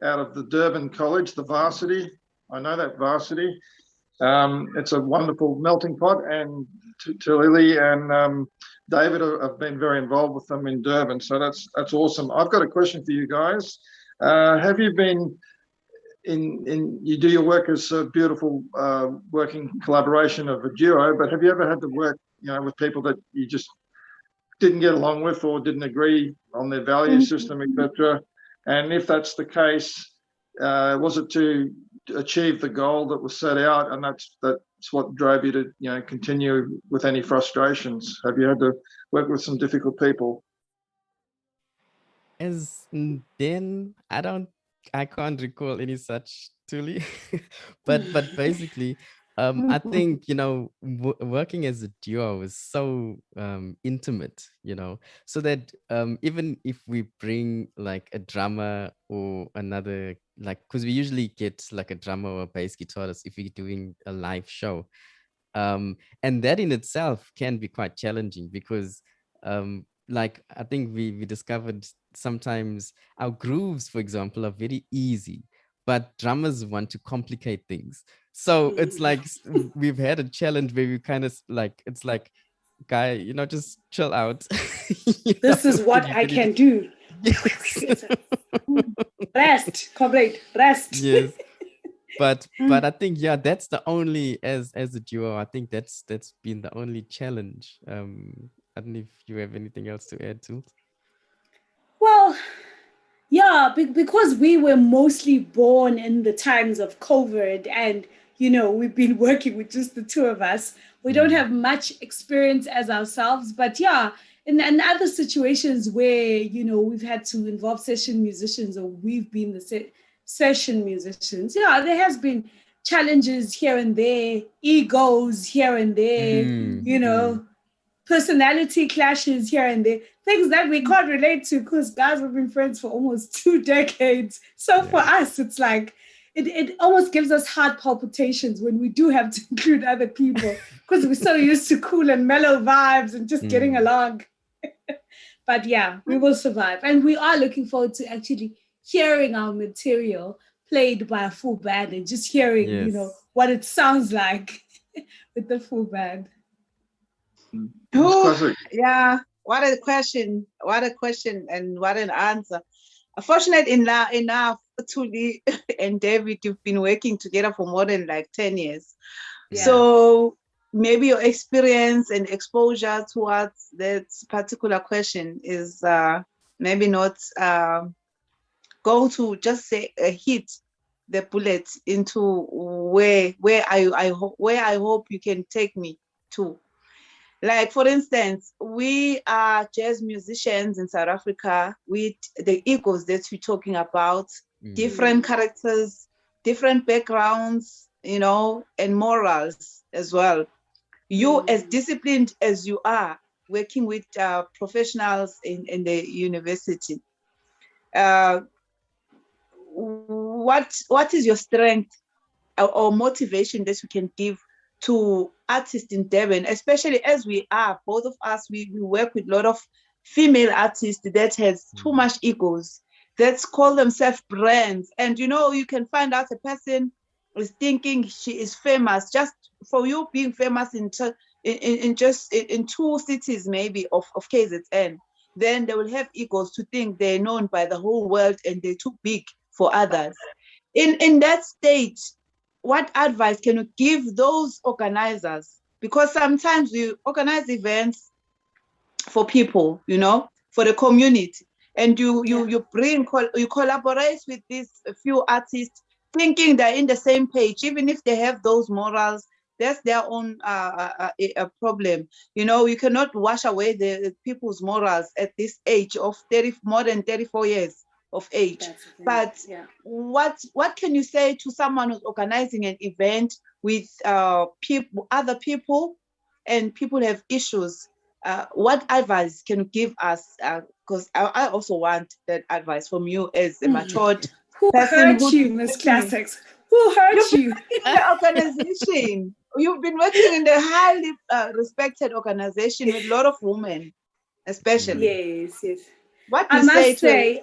out of the Durban College, the varsity. I know that varsity. It's a wonderful melting pot, and Thulile and David have been very involved with them in Durban, so that's awesome. I've got a question for you guys. Have you been you do your work as a beautiful working collaboration of a duo, but have you ever had to work, with people that you just didn't get along with or didn't agree on their value system, etc.? And if that's the case, was it to achieve the goal that was set out, and that's what drove you to continue with any frustrations? Have you had to work with some difficult people? As then I can't recall any such Tuli, but basically, I think working as a duo is so intimate, so that even if we bring like a drummer or another, like, because we usually get like a drummer or a bass guitarist if we're doing a live show, and that in itself can be quite challenging because like I think we discovered sometimes our grooves, for example, are very easy, but drummers want to complicate things. So it's like we've had a challenge where we kind of like, it's like, guy, just chill out. This is what I can do. Rest, complete rest. Yes. But I think, yeah, that's the only, as a duo, I think that's been the only challenge. I don't know if you have anything else to add to. Well, yeah, because we were mostly born in the times of COVID, and we've been working with just the two of us. We don't have much experience as ourselves, but yeah, in other situations where we've had to involve session musicians, or we've been the session musicians, yeah, there has been challenges here and there, egos here and there, personality clashes here and there, things that we can't relate to because guys have been friends for almost 2 decades. So for us, it's like it almost gives us heart palpitations when we do have to include other people because we're so used to cool and mellow vibes and just getting along. But yeah, we will survive, and we are looking forward to actually hearing our material played by a full band and just hearing what it sounds like with the full band. Yeah, what a question and what an answer. Fortunately enough, Thuli and David, you've been working together for more than like 10 years. Yeah. So maybe your experience and exposure towards that particular question is maybe not going to just say a hit the bullet into where I hope you can take me to. Like, for instance, we are jazz musicians in South Africa with the egos that we're talking about, different characters, different backgrounds, you know, and morals as well. You, as disciplined as you are, working with professionals in the university, what is your strength or motivation that you can give to artists in Durban, especially as we are, both of us, we work with a lot of female artists that has too much egos, that call themselves brands. And you know, you can find out a person is thinking she is famous just for you being famous in just in 2 cities maybe of KZN. Then they will have egos to think they're known by the whole world and they're too big for others. In that state, what advice can you give those organizers? Because sometimes we organize events for people, you know, for the community, and you collaborate with these few artists, thinking they're in the same page, even if they have those morals. That's their own problem. You know, you cannot wash away the people's morals at this age of more than 34 years of age. But what can you say to someone who's organizing an event with other people, and people have issues? What advice can you give us? Because I also want that advice from you as a matured Who person. hurt you, Miss Classics? Who hurt you? In the organization. You've been working in the highly respected organization with a lot of women, especially. Yes. What do I you say must to say,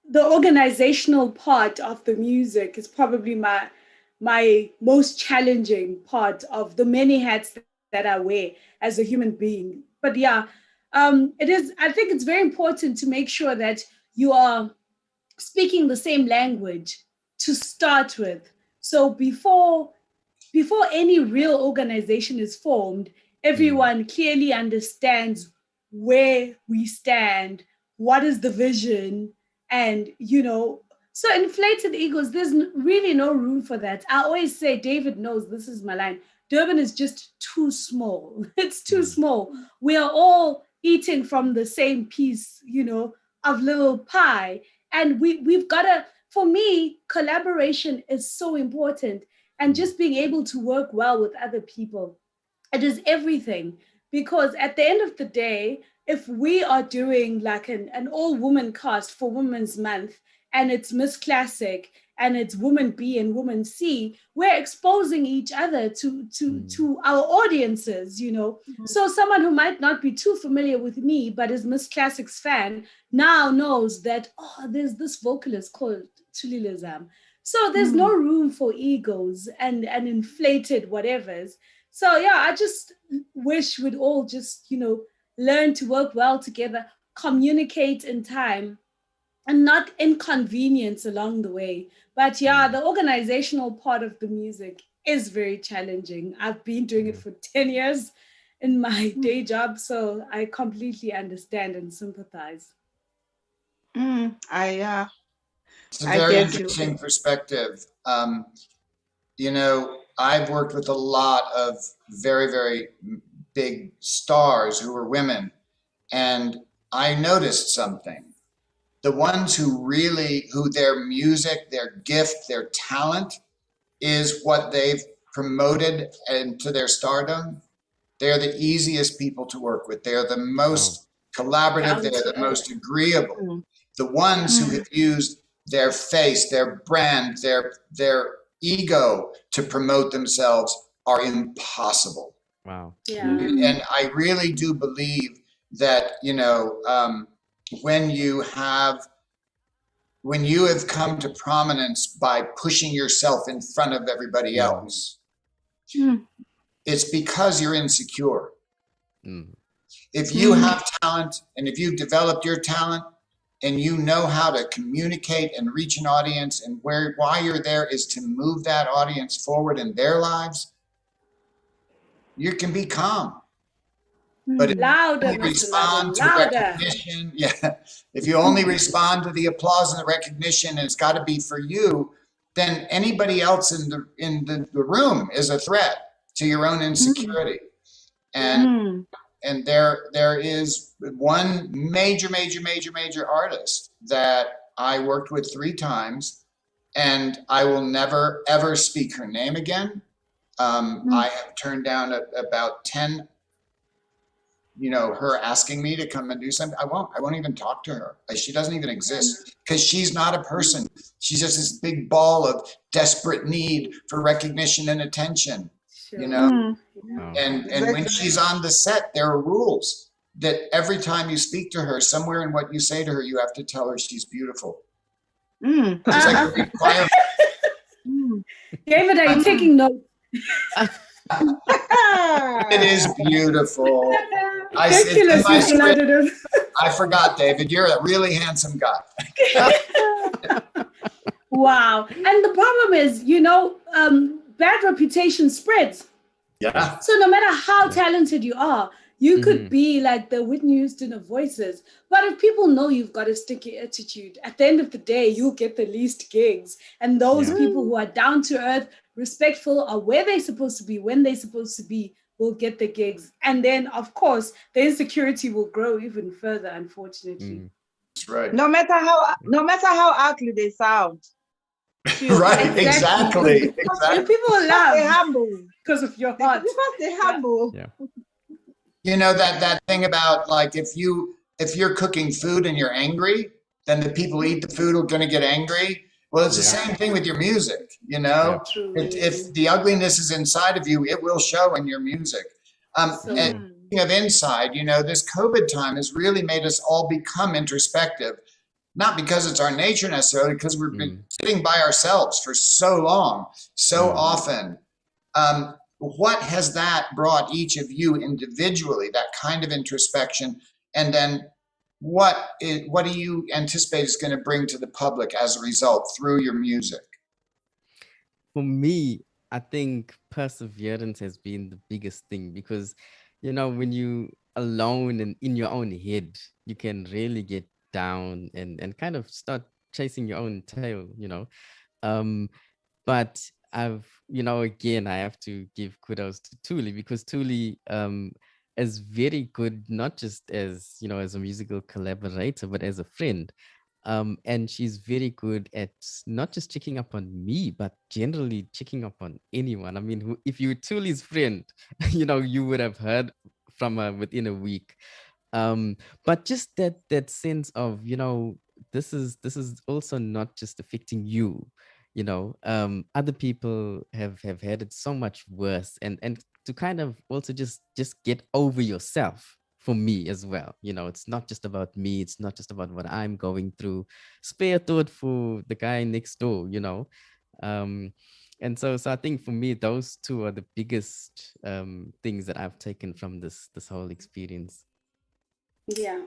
the organizational part of the music is probably my most challenging part of the many hats that I wear as a human being. But yeah, it is. I think it's very important to make sure that you are speaking the same language to start with. So before any real organization is formed, everyone clearly understands where we stand, what is the vision, and, you know, so inflated egos, there's really no room for that. I always say, David knows, this is my line, Durban is just too small. It's too small. We are all eating from the same piece, you know, of little pie. And we've got to, for me, collaboration is so important. And just being able to work well with other people, it is everything. Because at the end of the day, if we are doing like an all-woman cast for Women's Month, and it's Miss Classic, and it's Woman B and Woman C, we're exposing each other to our audiences, you know. So someone who might not be too familiar with me, but is Miss Classic's fan, now knows that, oh, there's this vocalist called Thulile. So there's no room for egos and inflated whatevers. So yeah, I just wish we'd all just, you know, learn to work well together, communicate in time, and not inconvenience along the way. But yeah, the organizational part of the music is very challenging. I've been doing it for 10 years in my day job, so I completely understand and sympathize. It's a very interesting perspective. You know, I've worked with a lot of very, very big stars who were women, and I noticed something. The ones who their music, their gift, their talent is what they've promoted into their stardom, they're the easiest people to work with. They're the most collaborative, they're the most agreeable. The ones who have used their face, their brand, their ego to promote themselves are impossible. Wow. Yeah. And I really do believe that, you know, when you have come to prominence by pushing yourself in front of everybody else, it's because you're insecure. If you have talent, and if you've developed your talent, and you know how to communicate and reach an audience, and why you're there is to move that audience forward in their lives, you can be calm. But if louder, you respond to recognition, if you only respond to the applause and the recognition, and it's got to be for you, then anybody else in the room is a threat to your own insecurity. And there is one major artist that I worked with 3 times, and I will never ever speak her name again. I have turned down about 10, her asking me to come and do something. I won't even talk to her. She doesn't even exist, because she's not a person. She's just this big ball of desperate need for recognition and attention, And when she's on the set, there are rules that every time you speak to her, somewhere in what you say to her, you have to tell her she's beautiful. It's like a requirement. David, are you taking notes? It is beautiful. I forgot, David. You're a really handsome guy. Wow. And the problem is, bad reputation spreads. Yeah. So no matter how talented you are, you could be like the Whitney Houston of voices. But if people know you've got a sticky attitude, at the end of the day, you'll get the least gigs. And those people who are down to earth, respectful, are where they're supposed to be, when they're supposed to be, will get the gigs. And then, of course, the insecurity will grow even further, unfortunately. That's right. No matter how ugly they sound. Right, exactly. And people laugh. They're humble. Because of your heart. They're humble. Yeah. That thing about, like, if you're cooking food and you're angry, then the people who eat the food are going to get angry. Well, it's the same thing with your music, If the ugliness is inside of you, it will show in your music. And speaking of inside, this COVID time has really made us all become introspective, not because it's our nature necessarily, because we've been sitting by ourselves for so long, so often. What has that brought each of you individually, that kind of introspection? And then what do you anticipate is going to bring to the public as a result through your music? For me, I think perseverance has been the biggest thing, because, when you alone and in your own head, you can really get down and kind of start chasing your own tail, But again, I have to give kudos to Thulile, because Thulile is very good, not just as, as a musical collaborator, but as a friend. And she's very good at not just checking up on me, but generally checking up on anyone. I mean, if you're Thulile's friend, you would have heard from her within a week. But just that sense of, this is also not just affecting you. Other people have had it so much worse, and to kind of also just get over yourself, for me as well. It's not just about me, it's not just about what I'm going through. Spare thought for the guy next door, and so I think for me, those two are the biggest things that I've taken from this whole experience. Yeah.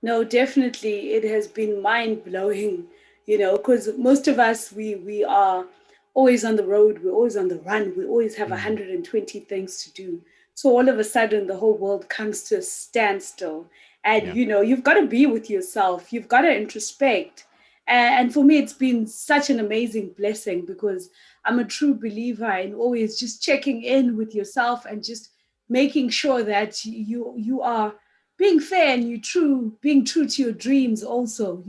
No, definitely it has been mind-blowing, because most of us, we are always on the road, we're always on the run, we always have 120 things to do. So all of a sudden the whole world comes to a standstill, and you've got to be with yourself, you've got to introspect. And for me, it's been such an amazing blessing, because I'm a true believer in always just checking in with yourself and just making sure that you are being fair and being true to your dreams also,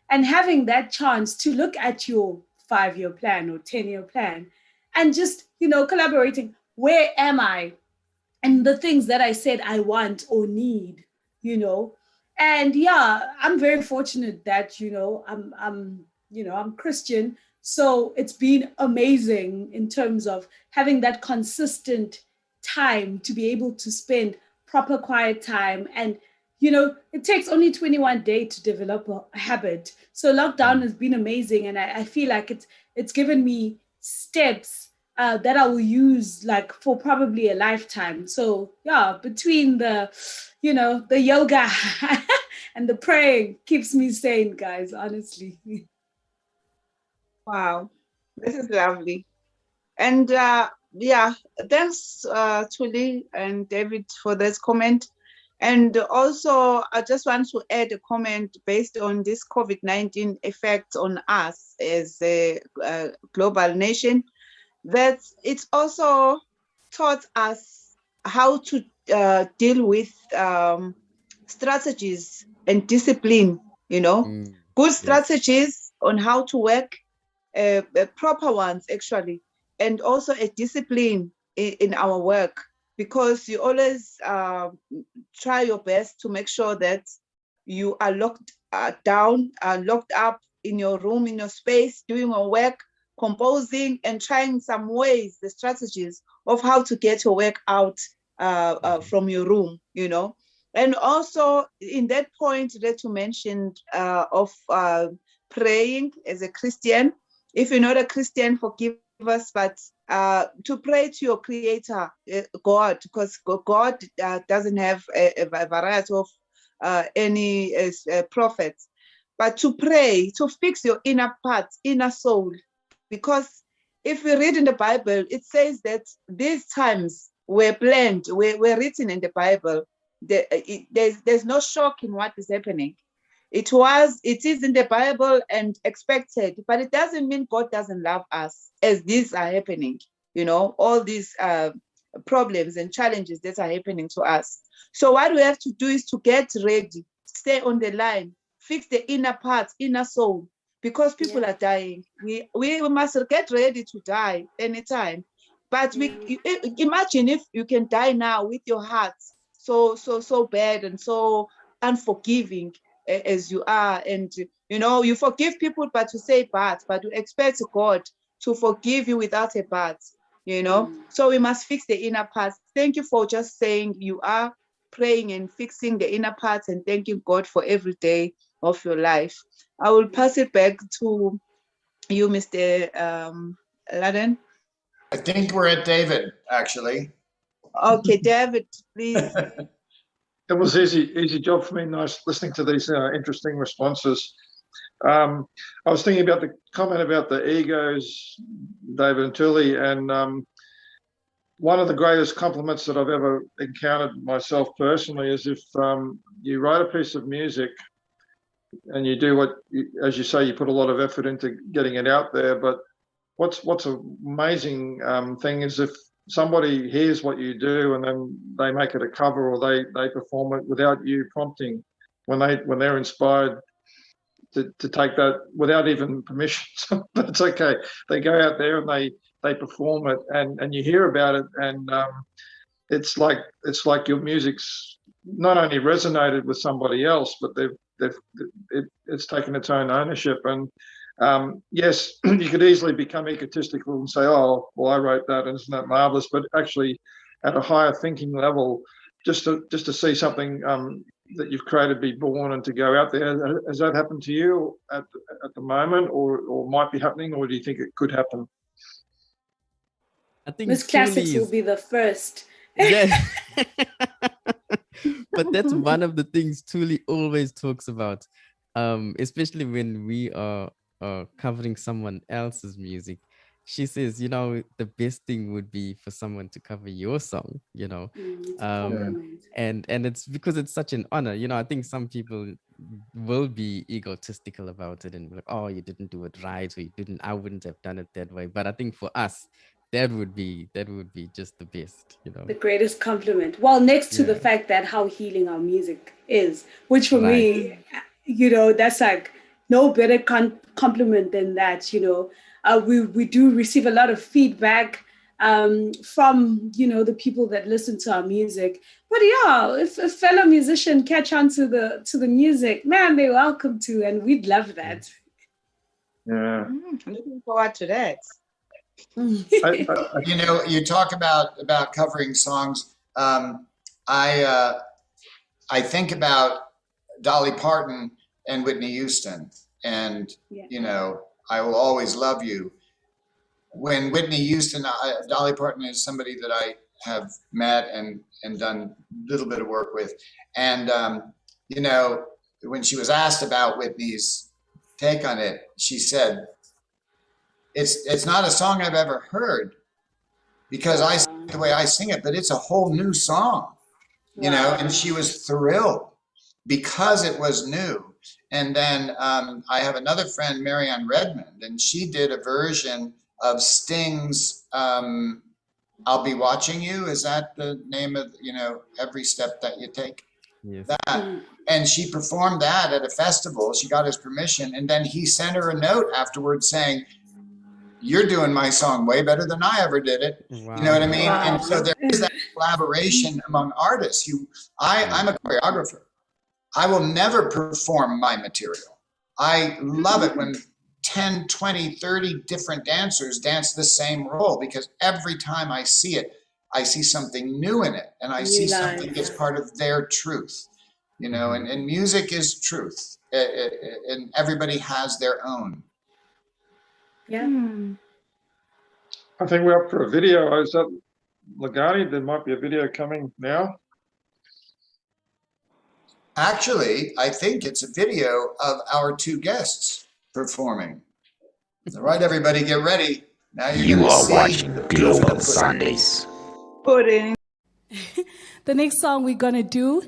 and having that chance to look at your 5-year plan or 10-year plan and just, collaborating. Where am I? And the things that I said I want or need, And yeah, I'm very fortunate that, I'm Christian. So it's been amazing in terms of having that consistent time to be able to spend proper quiet time. And, it takes only 21 days to develop a habit. So lockdown has been amazing. And I feel like it's given me steps that I will use like for probably a lifetime. So yeah, between the yoga and the praying keeps me sane, guys, honestly. Wow, this is lovely. And thanks Thulile and David for this comment. And also, I just want to add a comment based on this COVID-19 effect on us as a global nation, that it's also taught us how to deal with strategies and discipline, good strategies on how to work, proper ones actually, and also a discipline in our work, because you always try your best to make sure that you are locked down, locked up in your room, in your space, doing your work, composing and trying some ways, the strategies of how to get your work out from your room, And also in that point that you mentioned of praying as a Christian, if you're not a Christian, forgive us, but to pray to your creator, God, because God doesn't have a variety of any prophets, but to pray, to fix your inner part, inner soul. Because if we read in the Bible, it says that these times were planned, were written in the Bible. There's no shock in what is happening. It is in the Bible and expected, but it doesn't mean God doesn't love us as these are happening, all these problems and challenges that are happening to us. So what we have to do is to get ready, stay on the line, fix the inner part, inner soul, because people are dying. We must get ready to die anytime. But imagine if you can die now with your heart so bad and so unforgiving as you are, and you forgive people but you say but you expect God to forgive you without a but, so we must fix the inner parts. Thank you for just saying you are praying and fixing the inner parts, and thanking God for every day of your life. I will pass it back to you, Mr. Laden. I think we're at David, actually. Okay, David, please. It was easy job for me. Nice listening to these interesting responses. I was thinking about the comment about the egos, David and Thulile, and one of the greatest compliments that I've ever encountered myself personally is if you write a piece of music and you do as you say, you put a lot of effort into getting it out there. But what's an amazing thing is if somebody hears what you do and then they make it a cover, or they perform it without you prompting, when they're inspired to take that without even permission. But it's okay. They go out there and they perform it, and you hear about it, and it's like your music's not only resonated with somebody else, but it's taken its own ownership. And yes, you could easily become egotistical and say, oh, well, I wrote that, and isn't that marvelous? But actually, at a higher thinking level, just to see something that you've created be born and to go out there. Has that happened to you at the moment, or might be happening, or do you think it could happen? I think Miss Classics will be the first. Yeah. But that's one of the things Thulile always talks about, especially when we are covering someone else's music. She says, the best thing would be for someone to cover your song, and it's because it's such an honor. I think some people will be egotistical about it and be like, oh, you didn't do it right, or I wouldn't have done it that way. But I think for us, that would be just the best, the greatest compliment. Well, next to the fact that how healing our music is, which for me, that's like no better compliment than that. We do receive a lot of feedback from the people that listen to our music. But if a fellow musician catch on to the music, man, they're welcome to, and we'd love that. Yeah, looking forward to that. You talk about covering songs. I think about Dolly Parton and Whitney Houston, and I Will Always Love You. When Whitney Houston, Dolly Parton is somebody that I have met and done a little bit of work with, and when she was asked about Whitney's take on it, she said, It's not a song I've ever heard, because I sing it the way I sing it, but it's a whole new song. you know, and she was thrilled because it was new. And then I have another friend, Marianne Redmond, and she did a version of Sting's I'll Be Watching You. Is that the name of, you know, Every Step That You Take? Yes. That. And she performed that at a festival. She got his permission. And then he sent her a note afterwards saying, you're doing my song way better than I ever did it. Wow. You know what I mean? And so there is that collaboration among artists. I'm a choreographer. I will never perform my material. I love it when 10, 20, 30 different dancers dance the same role, because every time I see it, I see something new in it, and I see something that's part of their truth, you know, and music is truth, and everybody has their own. Yeah. I think we're up for a video. Is that Lungani? There might be a video coming now. Actually, I think it's a video of our two guests performing. All right, everybody, get ready. Now You are watching Global Sundays. Pudding. The next song we're gonna do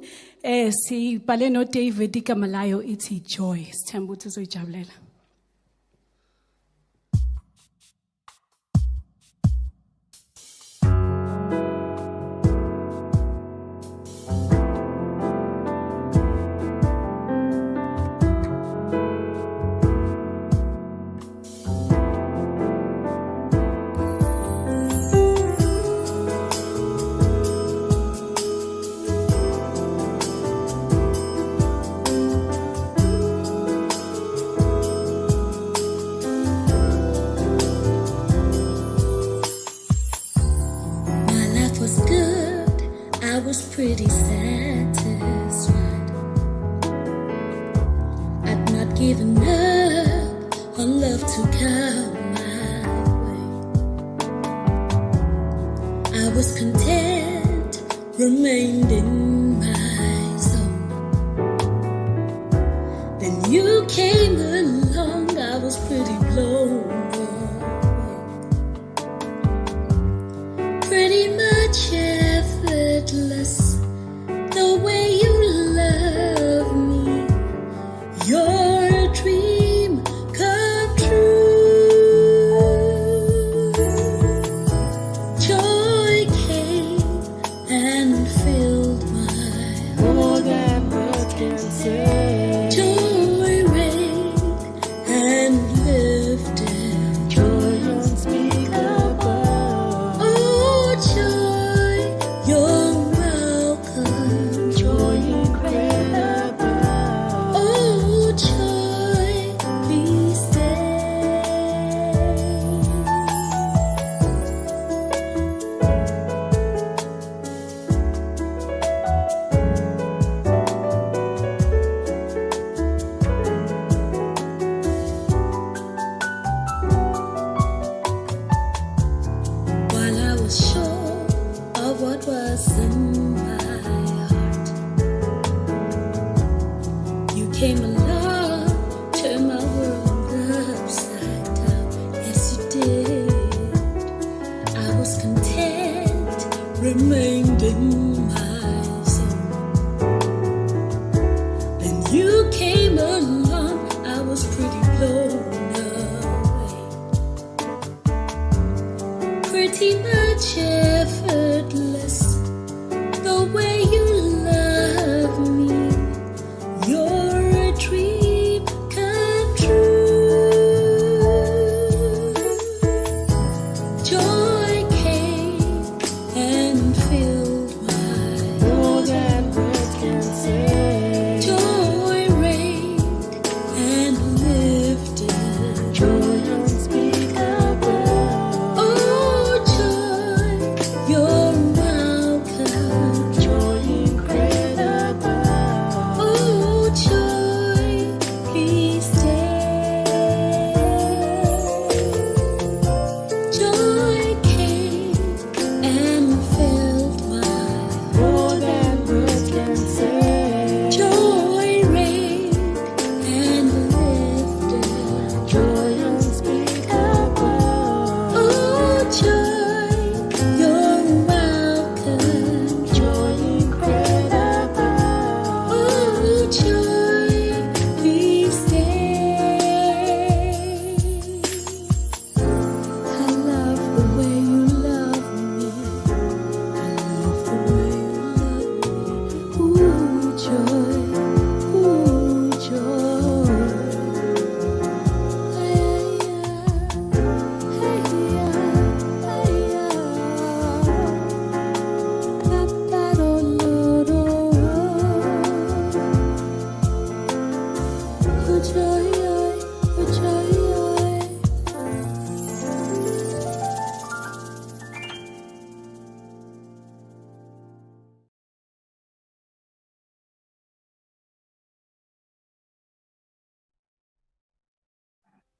is sibhale no David ikamalayo ithi Joy. Sithemba ukuthi uzoyijabulela. Pretty satisfied. I'd not given up on love to come my way. I was content, remained in my zone. Then you came along, I was pretty blown away. Pretty much effortless. The way you love me, you're a dream come true. Joy came and filled my heart. More than words can say. Joy reigned and lifted. Joy unspeakable. Oh, joy, you're came along, turned my world upside down. Yes, you did. I was content, remained in my zone. Then you came along, I was pretty blown away. Pretty much effortless, the way you love me. You're a dream come true. Joy came and filled my more than words can say. Joy reigned and lifted. Joy unspeakable. Oh, joy, you're mine.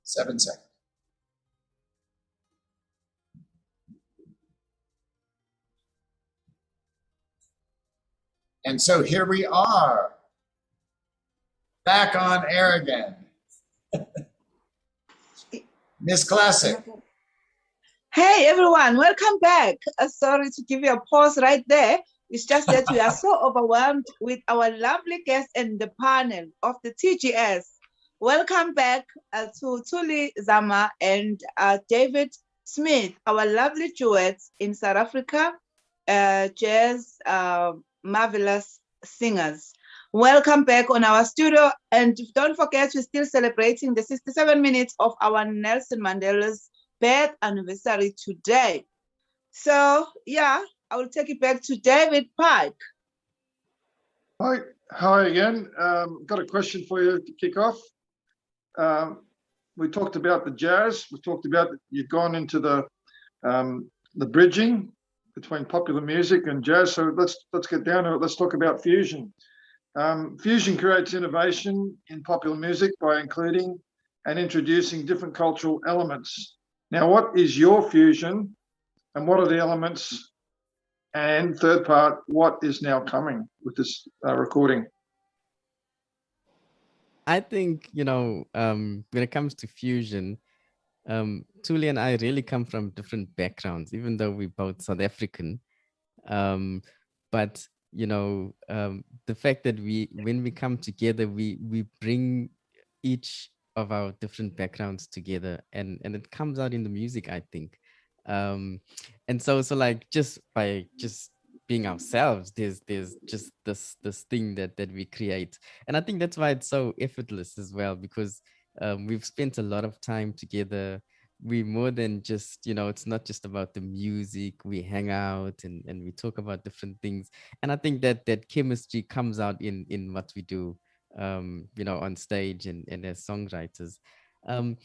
7 seconds. And so here we are, back on air again. Miss Classic. Hey everyone, welcome back. Sorry to give you a pause right there. It's just that we are so overwhelmed with our lovely guests and the panel of the TGS. Welcome back to Thulile Zama and David Smith, our lovely duets in South Africa, jazz marvelous singers. Welcome back on our studio, and don't forget we're still celebrating the 67 minutes of our Nelson Mandela's birth anniversary today. So yeah, I will take it back to David Pike. Hi again. Got a question for you to kick off. We talked about the jazz. We talked about you've gone into the bridging between popular music and jazz. So let's get down to it. Let's talk about fusion. Fusion creates innovation in popular music by including and introducing different cultural elements. Now, what is your fusion and what are the elements? And third part, what is now coming with this recording? I think, when it comes to fusion, Thulile and I really come from different backgrounds, even though we're both South African. But the fact that when we come together, we bring each of our different backgrounds together, and it comes out in the music, I think. And so like just by being ourselves, there's just this thing that we create, and I think that's why it's so effortless as well, because we've spent a lot of time together. We more than just, it's not just about the music. We hang out and we talk about different things. And I think that chemistry comes out in what we do, on stage and as songwriters. And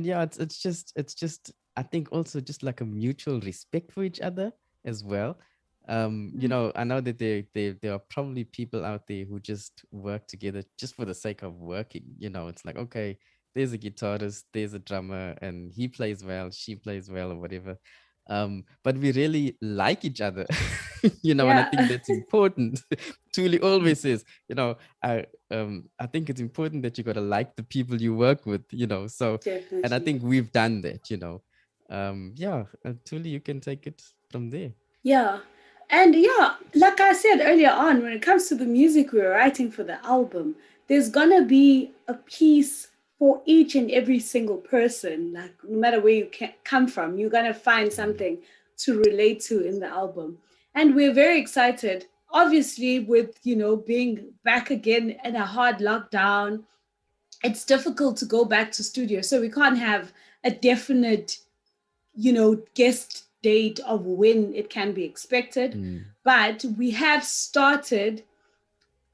yeah, it's just, I think also just like a mutual respect for each other as well. I know that there are probably people out there who just work together just for the sake of working. It's like, okay, there's a guitarist, there's a drummer, and he plays well, she plays well, or whatever. But we really like each other, and I think that's important. Thulile always says, I think it's important that you got to like the people you work with, so, Definitely. and I think we've done that, Thulile, you can take it from there. Yeah. And yeah, like I said earlier on, when it comes to the music we're writing for the album, there's gonna be a piece for each and every single person. Like no matter where you come from, you're gonna find something to relate to in the album. And we're very excited, obviously, with being back again in a hard lockdown. It's difficult to go back to studio, so we can't have a definite guest date of when it can be expected. But we have started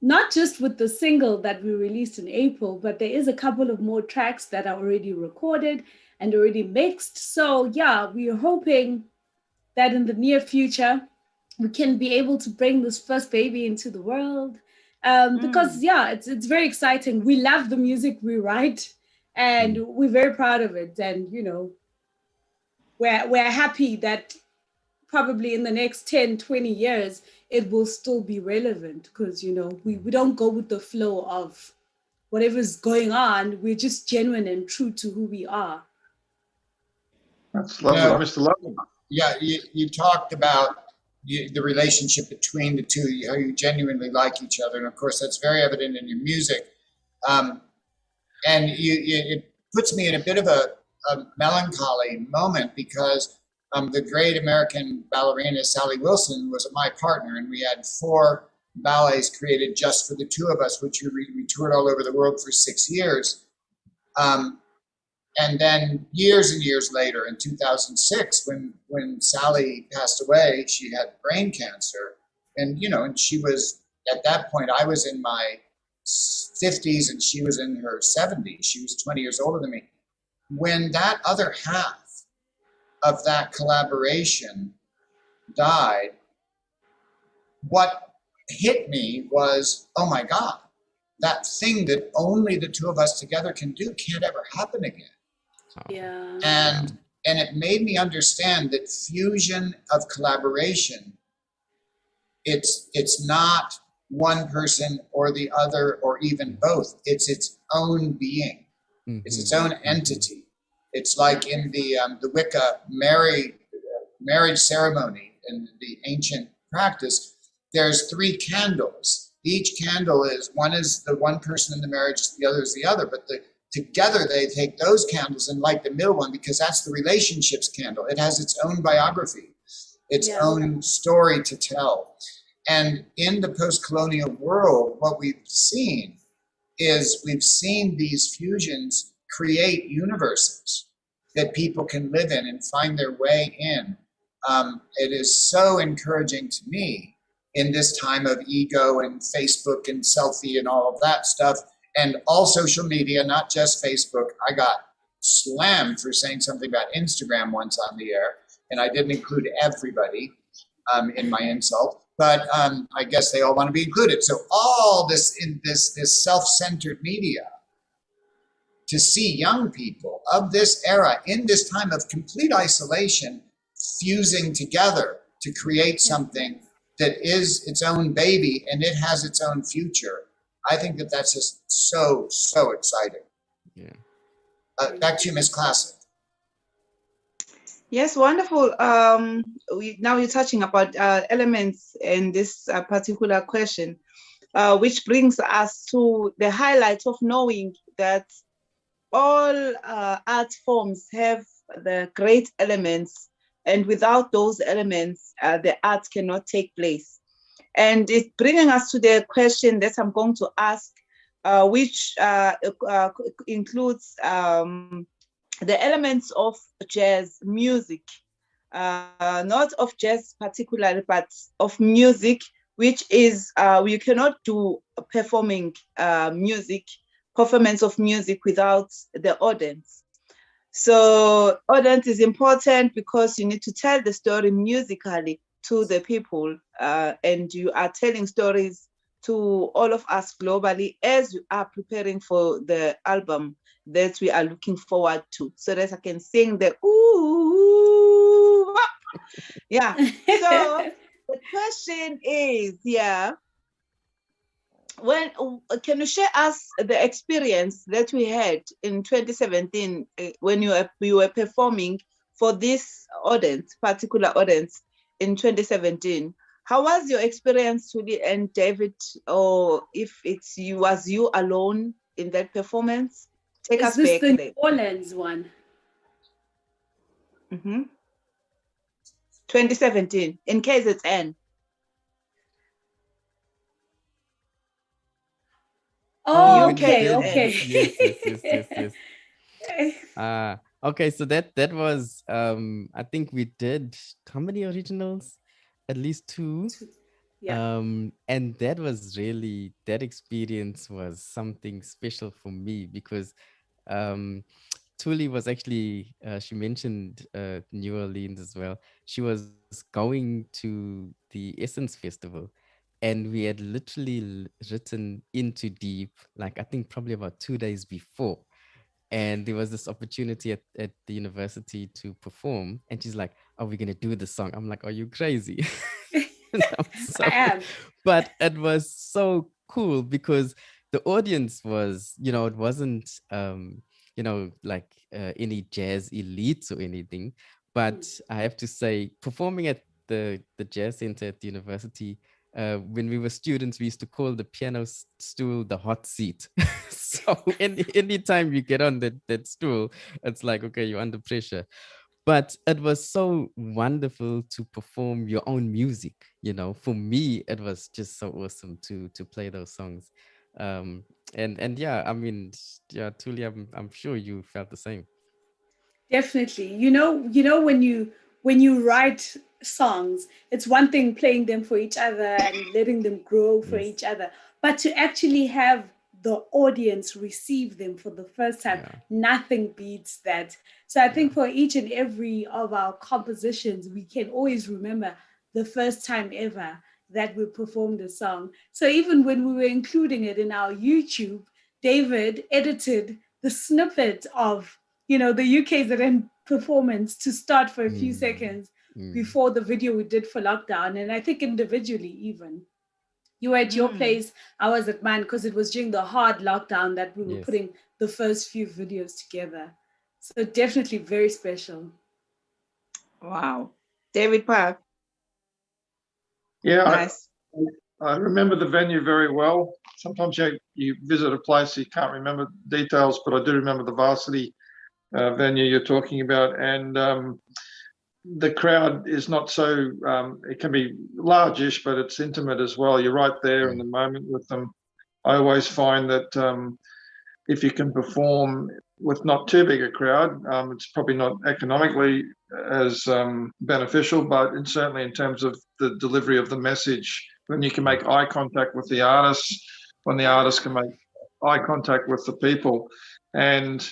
not just with the single that we released in April, but there is a couple of more tracks that are already recorded and already mixed. So yeah, we are hoping that in the near future, we can be able to bring this first baby into the world. Because yeah, it's very exciting. We love the music we write and we're very proud of it. And we're happy that probably in the next 10, 20 years, it will still be relevant because, we don't go with the flow of whatever's going on. We're just genuine and true to who we are. That's lovely, Mr. Lovely. Yeah, you talked about the relationship between the two, how you genuinely like each other. And of course, that's very evident in your music. And it puts me in a bit of a melancholy moment because the great American ballerina Sally Wilson was my partner, and we had 4 ballets created just for the two of us, which we toured all over the world for 6 years. And then years and years later, in 2006, when Sally passed away, she had brain cancer, and and she was at that point. I was in my 50s, and she was in her 70s. She was 20 years older than me. When that other half of that collaboration died, what hit me was, oh my God, that thing that only the two of us together can do can't ever happen again. Yeah. And it made me understand that fusion of collaboration, it's not one person or the other or even both. It's its own being. It's its own entity. It's like in the Wicca marriage ceremony in the ancient practice, there's 3 candles. Each candle is the one person in the marriage, the other is the other, but together they take those candles and light the middle one because that's the relationships candle. It has its own biography, its own story to tell. And in the post-colonial world, what we've seen these fusions create universes that people can live in and find their way in. It is so encouraging to me in this time of ego and Facebook and selfie and all of that stuff, and all social media, not just Facebook. I got slammed for saying something about Instagram once on the air, and I didn't include everybody in my insult, but I guess they all want to be included. So all this in this self-centered media, to see young people of this era in this time of complete isolation fusing together to create something that is its own baby and it has its own future. I think that that's just so exciting. Yeah. Back to you, Ms. Classic. Yes, wonderful. Now you're touching about elements in this particular question, which brings us to the highlight of knowing that all art forms have the great elements, and without those elements, the art cannot take place. And it's bringing us to the question that I'm going to ask, which includes the elements of jazz music, not of jazz particularly, but of music, which is we cannot do performance of music without the audience. So audience is important because you need to tell the story musically to the people, and you are telling stories to all of us globally as you are preparing for the album that we are looking forward to, so that I can sing the ooh. Yeah. So the question is, can you share us the experience that we had in 2017 when you were performing for this audience, particular audience in 2017? How was your experience, Thulile and David, or if was you alone in that performance? Take us back. Is this the New Orleans one? 2017 in KZN. Oh, When we okay, did- okay. Yes. Okay, so that was I think we did comedy originals, at least 2. Yeah. And that experience was something special for me because Thulile was actually she mentioned New Orleans as well. She was going to the Essence Festival, and we had literally written Into Deep, like I think probably about 2 days before. And there was this opportunity at the university to perform, and she's like, "Are we gonna do the song?" I'm like, "Are you crazy?" I am. But it was so cool because the audience was, it wasn't like any jazz elites or anything, but I have to say, performing at the jazz center at the university, when we were students, we used to call the piano stool the hot seat. So anytime you get on that stool, it's like, okay, you're under pressure. But it was so wonderful to perform your own music. For me, it was just so awesome to play those songs. And yeah, I mean, yeah, Thulile, I'm sure you felt the same. Definitely. When you write songs, it's one thing playing them for each other and letting them grow for each other, but to actually have the audience receive them for the first time, nothing beats that. So I think for each and every of our compositions, we can always remember the first time ever that we performed a song. So even when we were including it in our YouTube, David edited the snippet of the UK Zaren performance to start for a few seconds before the video we did for lockdown. And I think individually even. You were at your place, I was at mine, because it was during the hard lockdown that we were putting the first few videos together. So definitely very special. Wow. David Park. Yeah, Nice. I remember the venue very well. Sometimes you visit a place, you can't remember details, but I do remember the varsity venue you're talking about. And the crowd is not so, it can be largish, but it's intimate as well. You're right there in the moment with them. I always find that if you can perform with not too big a crowd, it's probably not economically as beneficial, but certainly in terms of the delivery of the message, when you can make eye contact with the artists, when the artists can make eye contact with the people. And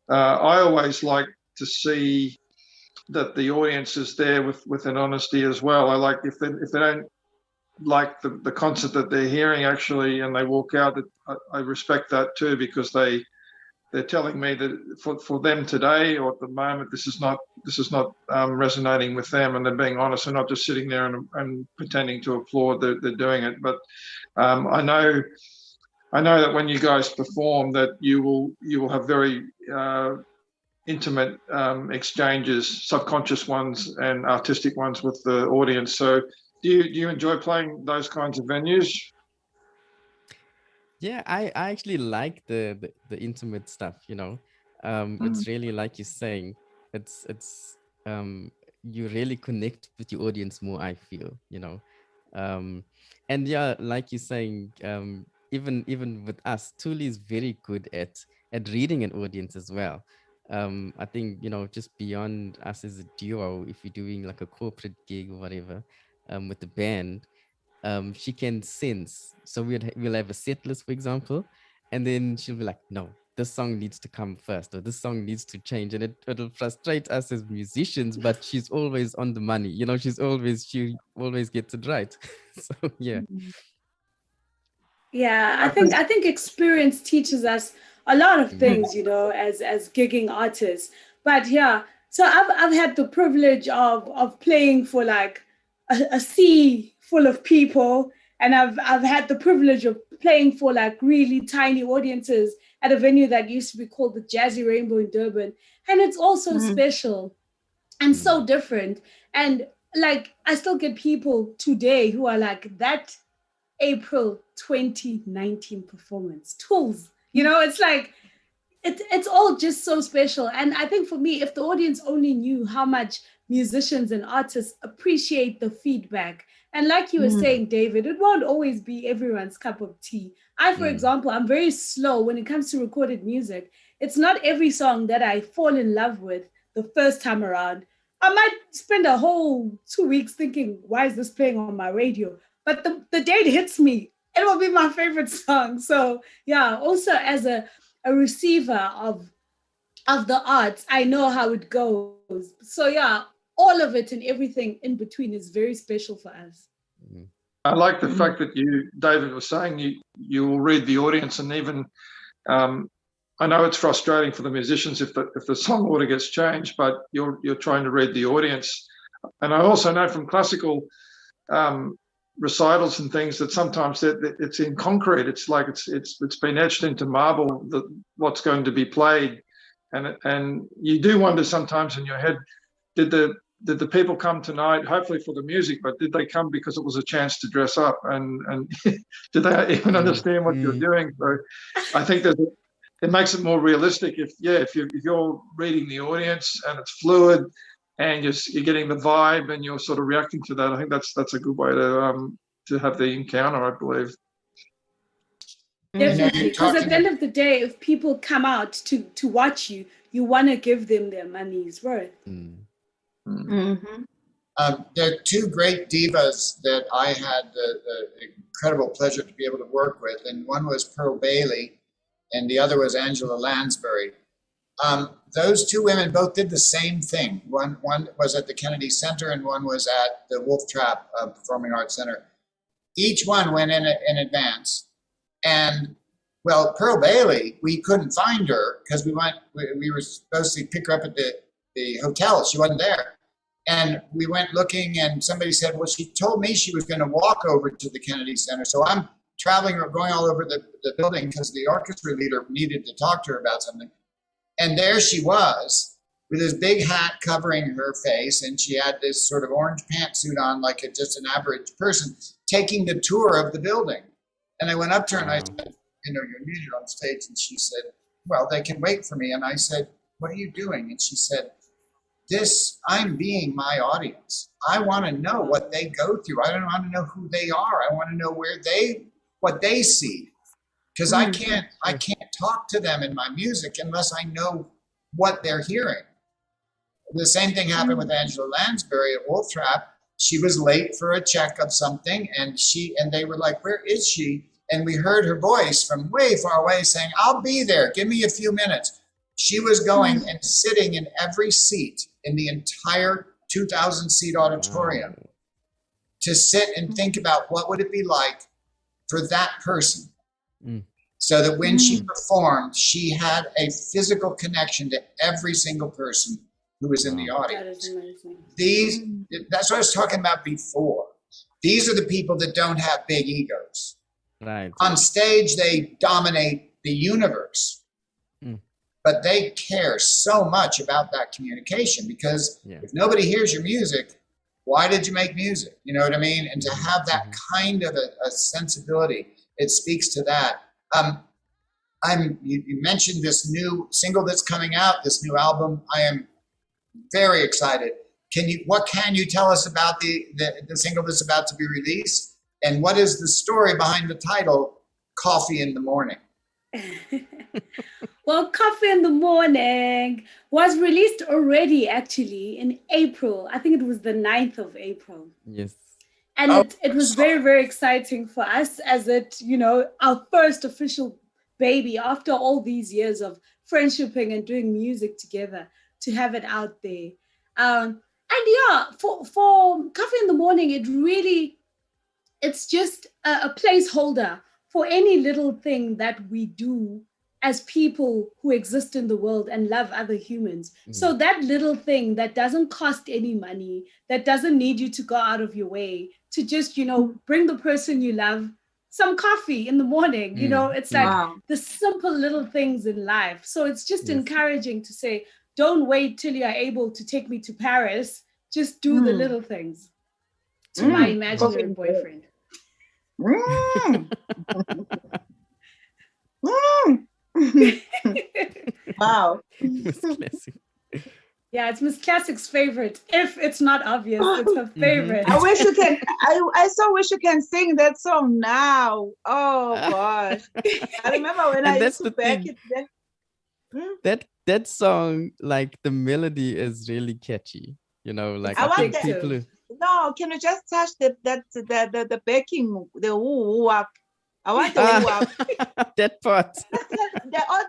I always like to see that the audience is there with an honesty as well. I like if they don't like the concert that they're hearing actually and they walk out, I respect that too, because they're telling me that for them today or at the moment this is not resonating with them, and they're being honest and not just sitting there and pretending to applaud. They're doing it. But I know that when you guys perform that you will have very intimate exchanges, subconscious ones and artistic ones with the audience. So do you enjoy playing those kinds of venues? Yeah, I actually like the intimate stuff, It's really like you're saying, it's you really connect with the audience more, I feel, and yeah, like you're saying, even with us, Thule is very good at reading an audience as well. I think, just beyond us as a duo, if you're doing like a corporate gig or whatever, with the band, she can sense. So we'll have a set list, for example, and then she'll be like, no, this song needs to come first, or this song needs to change. And it'll frustrate us as musicians, but she's always on the money. She always gets it right. So yeah. Yeah, I think experience teaches us a lot of things, as gigging artists. But yeah, so I've had the privilege of playing for like a sea full of people, and I've had the privilege of playing for like really tiny audiences at a venue that used to be called the Jazzy Rainbow in Durban, and it's also special and so different. And like I still get people today who are like, that April 2019 performance, tools, it's like it's all just so special. And I think for me, if the audience only knew how much musicians and artists appreciate the feedback, and like you were saying, David, it won't always be everyone's cup of tea. For example, I'm very slow when it comes to recorded music. It's not every song that I fall in love with the first time around. I might spend a whole 2 weeks thinking, why is this playing on my radio? But the day it hits me, it will be my favorite song. So yeah, also as a receiver of the arts, I know how it goes. So yeah, all of it and everything in between is very special for us. I like the fact that David was saying you will read the audience, and even I know it's frustrating for the musicians if the song order gets changed, but you're trying to read the audience. And I also know from classical recitals and things that sometimes it's in concrete. It's like it's been etched into marble what's going to be played, and you do wonder sometimes in your head, did the people come tonight hopefully for the music, but did they come because it was a chance to dress up, and did they even understand what you're doing? So I think that it makes it more realistic if you're reading the audience and it's fluid and you're getting the vibe and you're sort of reacting to that. I think that's a good way to have the encounter, I believe. Definitely, because at the end of the day, if people come out to watch you, you want to give them their money's worth. There are two great divas that I had the incredible pleasure to be able to work with, and one was Pearl Bailey, and the other was Angela Lansbury. Those two women both did the same thing. One was at the Kennedy Center, and one was at the Wolf Trap Performing Arts Center. Each one went in advance, and Well, Pearl Bailey, we couldn't find her because we were supposed to pick her up at the hotel. She wasn't there. And we went looking, and somebody said, well, she told me she was going to walk over to the Kennedy Center. So I'm traveling or going all over the building because the orchestra leader needed to talk to her about something. And there she was with this big hat covering her face. And she had this sort of orange pantsuit on, like just an average person, taking the tour of the building. And I went up to her and I said, you know, you're needed on stage. And she said, well, they can wait for me. And I said, what are you doing? And she said, I'm being my audience. I want to know what they go through. I don't want to know who they are. I want to know what they see. Because I can't talk to them in my music unless I know what they're hearing. The same thing happened with Angela Lansbury at Wolf Trap. She was late for a check of something, and they were like, where is she? And we heard her voice from way far away saying, I'll be there. Give me a few minutes. She was going and sitting in every seat in the entire 2,000-seat auditorium to sit and think about what would it be like for that person. So that when she performed, she had a physical connection to every single person who was in the audience. That is amazing. That's what I was talking about before. These are the people that don't have big egos. Right. On stage, they dominate the universe. But they care so much about that communication because if nobody hears your music, why did you make music? You know what I mean? And to have that kind of a sensibility, it speaks to that. You mentioned this new single that's coming out, this new album. I am very excited. What can you tell us about the single that's about to be released? And what is the story behind the title, Coffee in the Morning? Well, Coffee in the Morning was released already, actually, in April. I think it was the 9th of April. Yes. And it was very, very exciting for us as our first official baby after all these years of friendshiping and doing music together, to have it out there. For Coffee in the Morning, it's just a placeholder for any little thing that we do as people who exist in the world and love other humans. So that little thing that doesn't cost any money, that doesn't need you to go out of your way to just, bring the person you love some coffee in the morning. It's like the simple little things in life. So it's just encouraging to say, don't wait till you're able to take me to Paris. Just do the little things. To my imaginary boyfriend. Wow. Yeah, it's Miss Classic's favorite. If it's not obvious, it's her favorite. I wish you can. I so wish you can sing that song now. Oh gosh! I remember when I used to back it then. That song, like the melody is really catchy. Like I think people. No, can you just touch the backing, the woo up? I want the woo up. That part.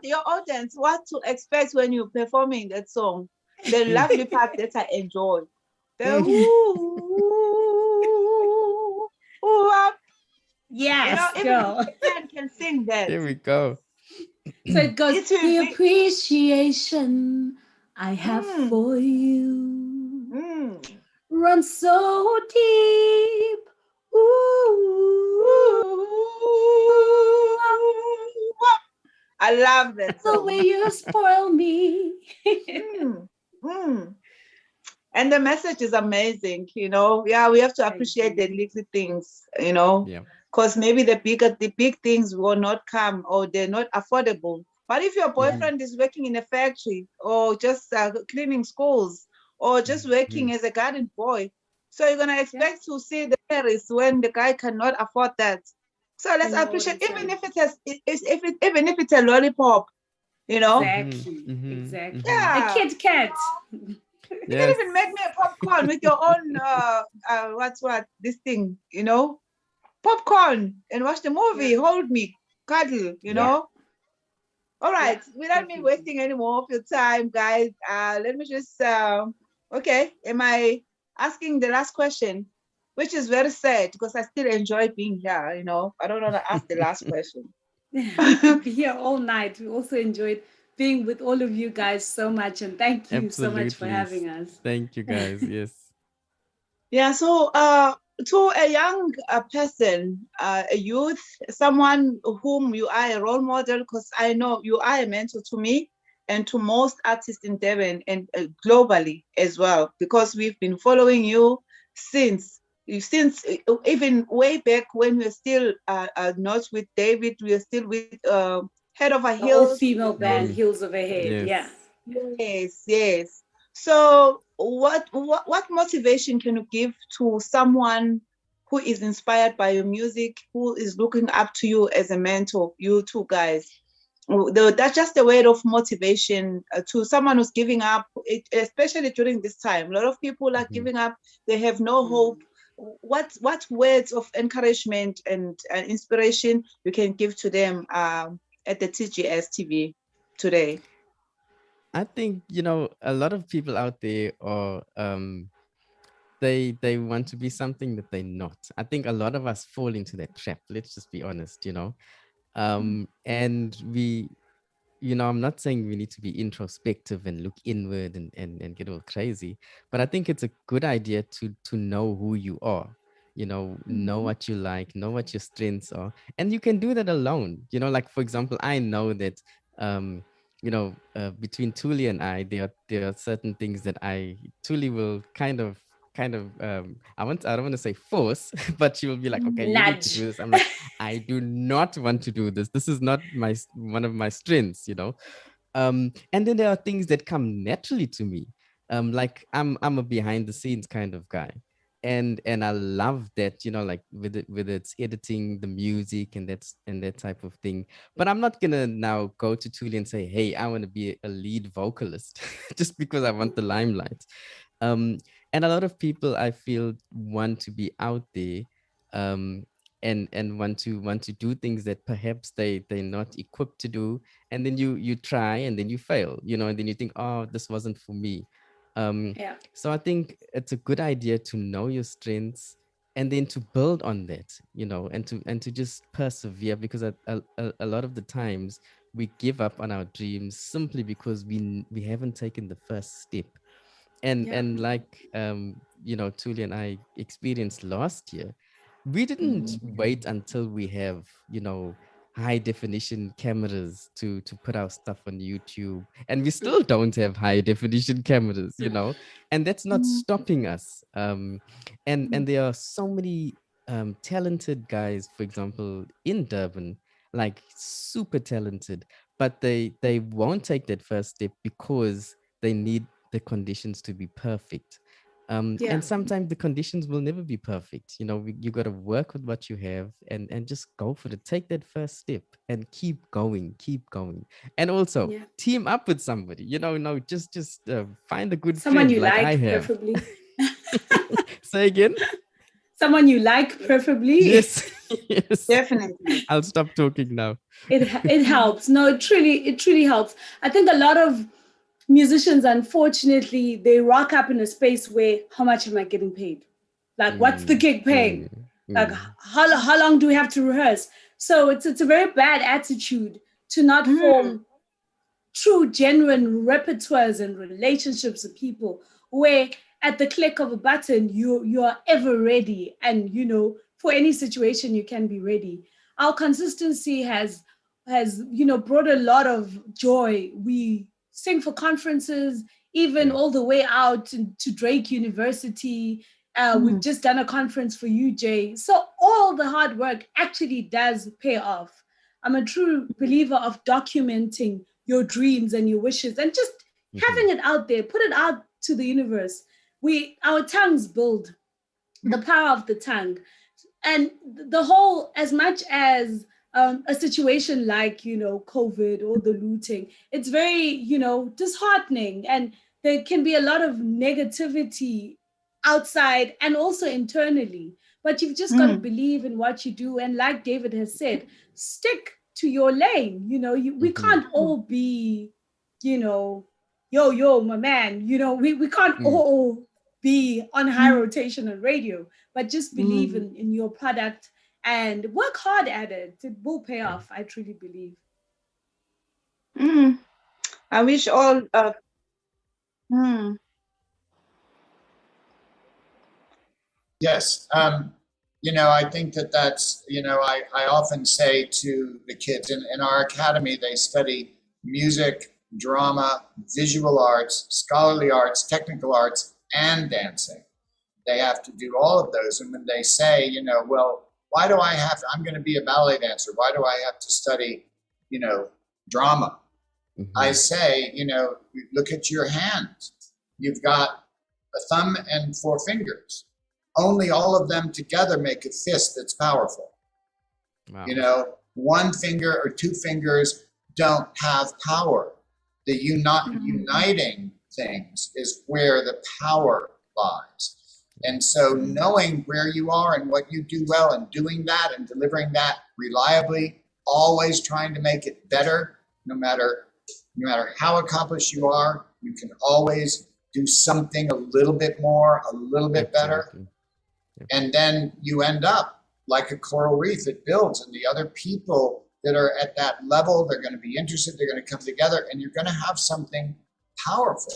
Your audience, what to expect when you're performing that song? The lovely part that I enjoy. The woo up. Yes, even can sing that. Here we go. So it goes, the appreciation I have for you runs so deep. I love that song. The way you spoil me. And the message is amazing, Yeah, we have to appreciate the little things, because maybe the big things will not come or they're not affordable. But if your boyfriend is working in a factory or just cleaning schools or just working as a garden boy, so you're gonna expect to see the Paris when the guy cannot afford that. So let's appreciate, even if it's a lollipop, Exactly. Yeah. A Kit Kat. You can even make me a popcorn with your own this thing, popcorn, and watch the movie. Hold me, cuddle, All right, without me wasting any more of your time, guys, let me just am I asking the last question, which is very sad because I still enjoy being here, I don't want to ask the last question. We could be here all night. We also enjoyed being with all of you guys so much, and thank you so much for Absolutely. having us. Thank you, guys. Yes. Yeah, so to a young person, a youth, someone whom you are a role model, because I know you are a mentor to me and to most artists in Devon and globally as well, because we've been following you since even way back when we were still not with David, we were still with Head Over The all Heels. female band, Heels Overhead. Yes. Yeah. Yes. So what motivation can you give to someone who is inspired by your music, who is looking up to you as a mentor, you two guys? That's just a word of motivation to someone who's giving up, especially during this time. A lot of people are giving up. They have no hope. What words of encouragement and inspiration you can give to them at the TGS TV today? I think, a lot of people out there are they want to be something that they're not. I think a lot of us fall into that trap. Let's just be honest, and we, I'm not saying we need to be introspective and look inward and get all crazy, but I think it's a good idea to know who you are, know what you like, know what your strengths are, and you can do that alone. Like, for example, I know that between Thulile and I, there are certain things that Thulile will kind of I don't want to say force, but she will be like, okay, you need to do this. I'm like, I do not want to do this. This is not one of my strengths, and then there are things that come naturally to me. Like I'm a behind the scenes kind of guy. And I love that, like with its editing, the music and that type of thing. But I'm not gonna now go to Thulile and say, hey, I want to be a lead vocalist just because I want the limelight. And a lot of people, I feel, want to be out there, and want to do things that perhaps they're not equipped to do, and then you try and then you fail, and then you think, oh, this wasn't for me. Yeah. So I think it's a good idea to know your strengths and then to build on that, and to just persevere, because a lot of the times we give up on our dreams simply because we haven't taken the first step. And like Thulile and I experienced last year, we didn't wait until we have high definition cameras to put our stuff on YouTube, and we still don't have high definition cameras, and that's not stopping us. And there are so many talented guys, for example, in Durban, like super talented, but they won't take that first step because they need the conditions to be perfect. And sometimes the conditions will never be perfect. You got to work with what you have and just go for it. Take that first step and keep going. And also team up with somebody, just find a good Someone friend you like like, I have. preferably. Say again? Someone you like, preferably. Yes. Yes. Definitely. I'll stop talking now. It helps. No, it truly helps. I think a lot of musicians, unfortunately, they rock up in a space where, how much am I getting paid? Like, what's the gig paying? Like, how long do we have to rehearse? So it's a very bad attitude to not form true, genuine repertoires and relationships with people where at the click of a button, you are ever ready. And, for any situation, you can be ready. Our consistency has brought a lot of joy. We sing for conferences, even all the way out to Drake University. We've just done a conference for UJ. So all the hard work actually does pay off. I'm a true believer of documenting your dreams and your wishes and just having it out there, put it out to the universe. Our tongues build the power of the tongue. And the whole, as much as a situation like, COVID or the looting, it's very, disheartening. And there can be a lot of negativity outside and also internally. But you've just got to believe in what you do. And like David has said, stick to your lane. We can't all be, yo, my man. We can't all be on high rotation on radio, but just believe in your product and work hard at it. It will pay off, I truly believe. I wish all. Yes. I think that's, I often say to the kids in our academy, they study music, drama, visual arts, scholarly arts, technical arts, and dancing. They have to do all of those. And when they say, well, why do I'm going to be a ballet dancer. Why do I have to study, drama? I say, look at your hands. You've got a thumb and 4 fingers. Only all of them together make a fist that's powerful. Wow. 1 finger or 2 fingers don't have power. The uniting things is where the power lies. And so knowing where you are and what you do well and doing that and delivering that reliably, always trying to make it better, no matter how accomplished you are, you can always do something a little bit more, a little bit better. And then you end up like a coral reef. It builds, and the other people that are at that level, they're going to be interested, they're going to come together, and you're going to have something powerful.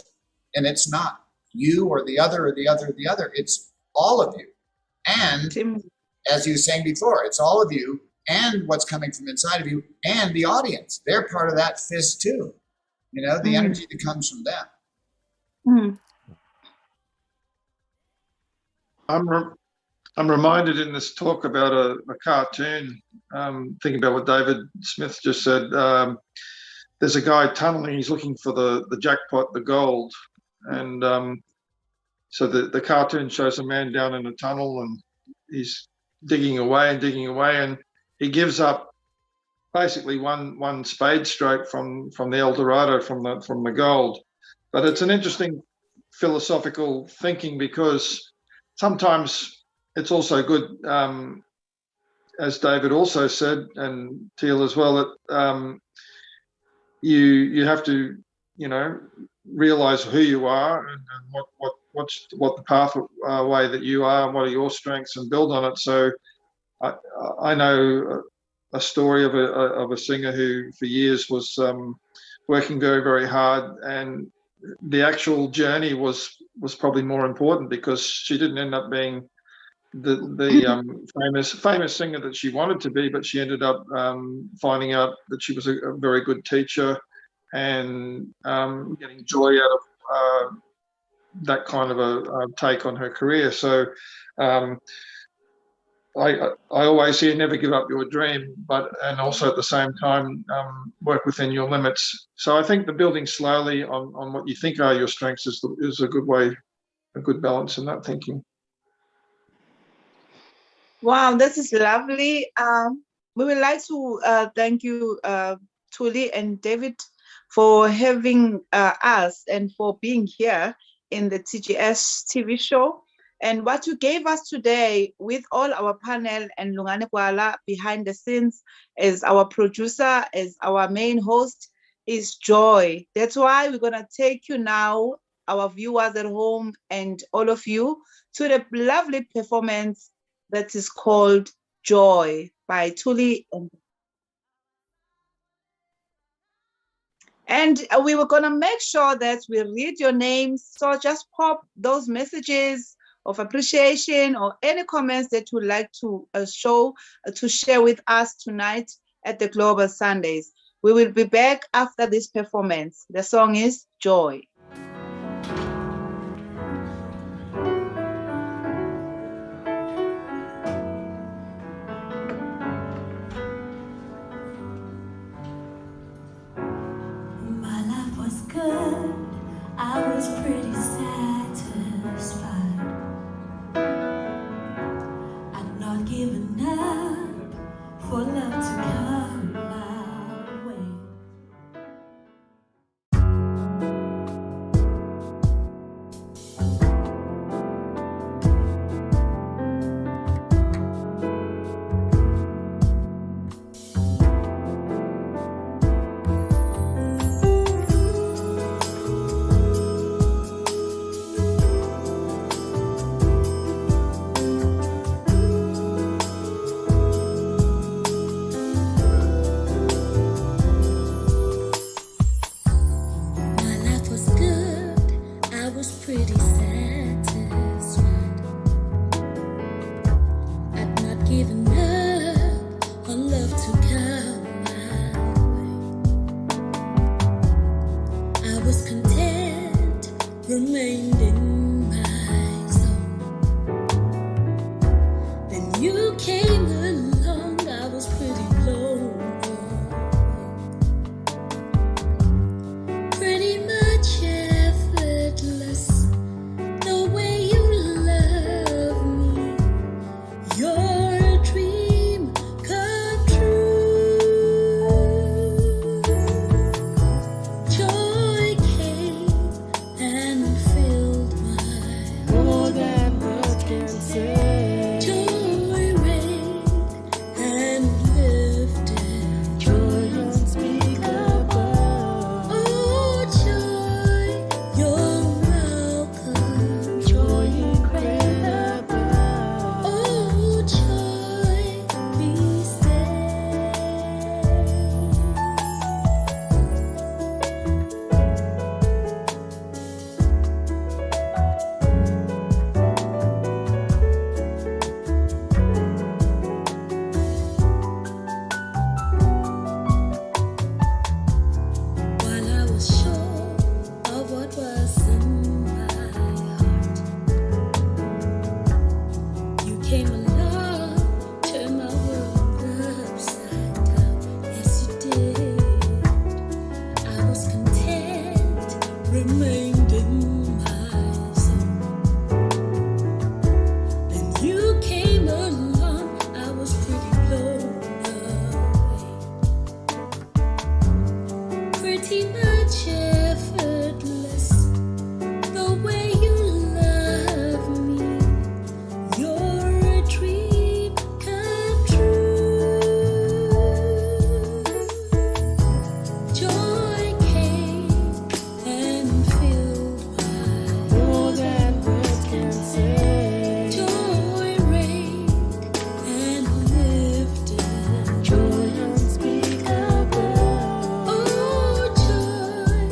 And it's not you or the other or the other or the other. It's all of you. And as you were saying before, it's all of you and what's coming from inside of you and the audience. They're part of that fist too. The energy that comes from them. I'm reminded in this talk about a cartoon, thinking about what David Smith just said. There's a guy tunneling, he's looking for the jackpot, the gold. And so the cartoon shows a man down in a tunnel and he's digging away, and he gives up basically one spade stroke from the El Dorado, from the gold. But it's an interesting philosophical thinking, because sometimes it's also good, as David also said, and Teal as well, that you have to, realize who you are and what the pathway that you are and what are your strengths, and build on it. So I know a story of a singer who for years was working very, very hard, and the actual journey was probably more important, because she didn't end up being the famous singer that she wanted to be, but she ended up finding out that she was a very good teacher, and getting joy out of that kind of a take on her career. So I always hear, never give up your dream, and also at the same time work within your limits. So I think the building slowly on what you think are your strengths is a good way, a good balance in that thinking. Wow, this is lovely. We would like to thank you, Thulile and David, for having us and for being here in the TGS TV show. And what you gave us today with all our panel and Lungani Gwala behind the scenes as our producer, as our main host, is joy. That's why we're going to take you now, our viewers at home and all of you, to the lovely performance that is called Joy by Thulile. And we were going to make sure that we read your names. So just pop those messages of appreciation or any comments that you'd like to share with us tonight at the Global Sundays. We will be back after this performance. The song is Joy. My life was good, I was pretty satisfied. I'd not given up for love to come my way. you came along, I was pretty blown. Pretty much effortless, the way you love me. You're a dream come true. Joy came and filled my More than words can say. joy reigned and lifted. Joy unspeakable. Oh, joy, you're welcome. Joy incredible. Oh, joy, please stay. While I was sure of what was in my heart, you came along, turned my world upside down. Yes, you did. I was content, remained in my zone. Then you came along, I was pretty blown away. Pretty much effortless, the way you love me. You're a dream come true. Joy came and filled my More than words can say. joy reigned and lifted. Joy unspeakable. Oh, joy,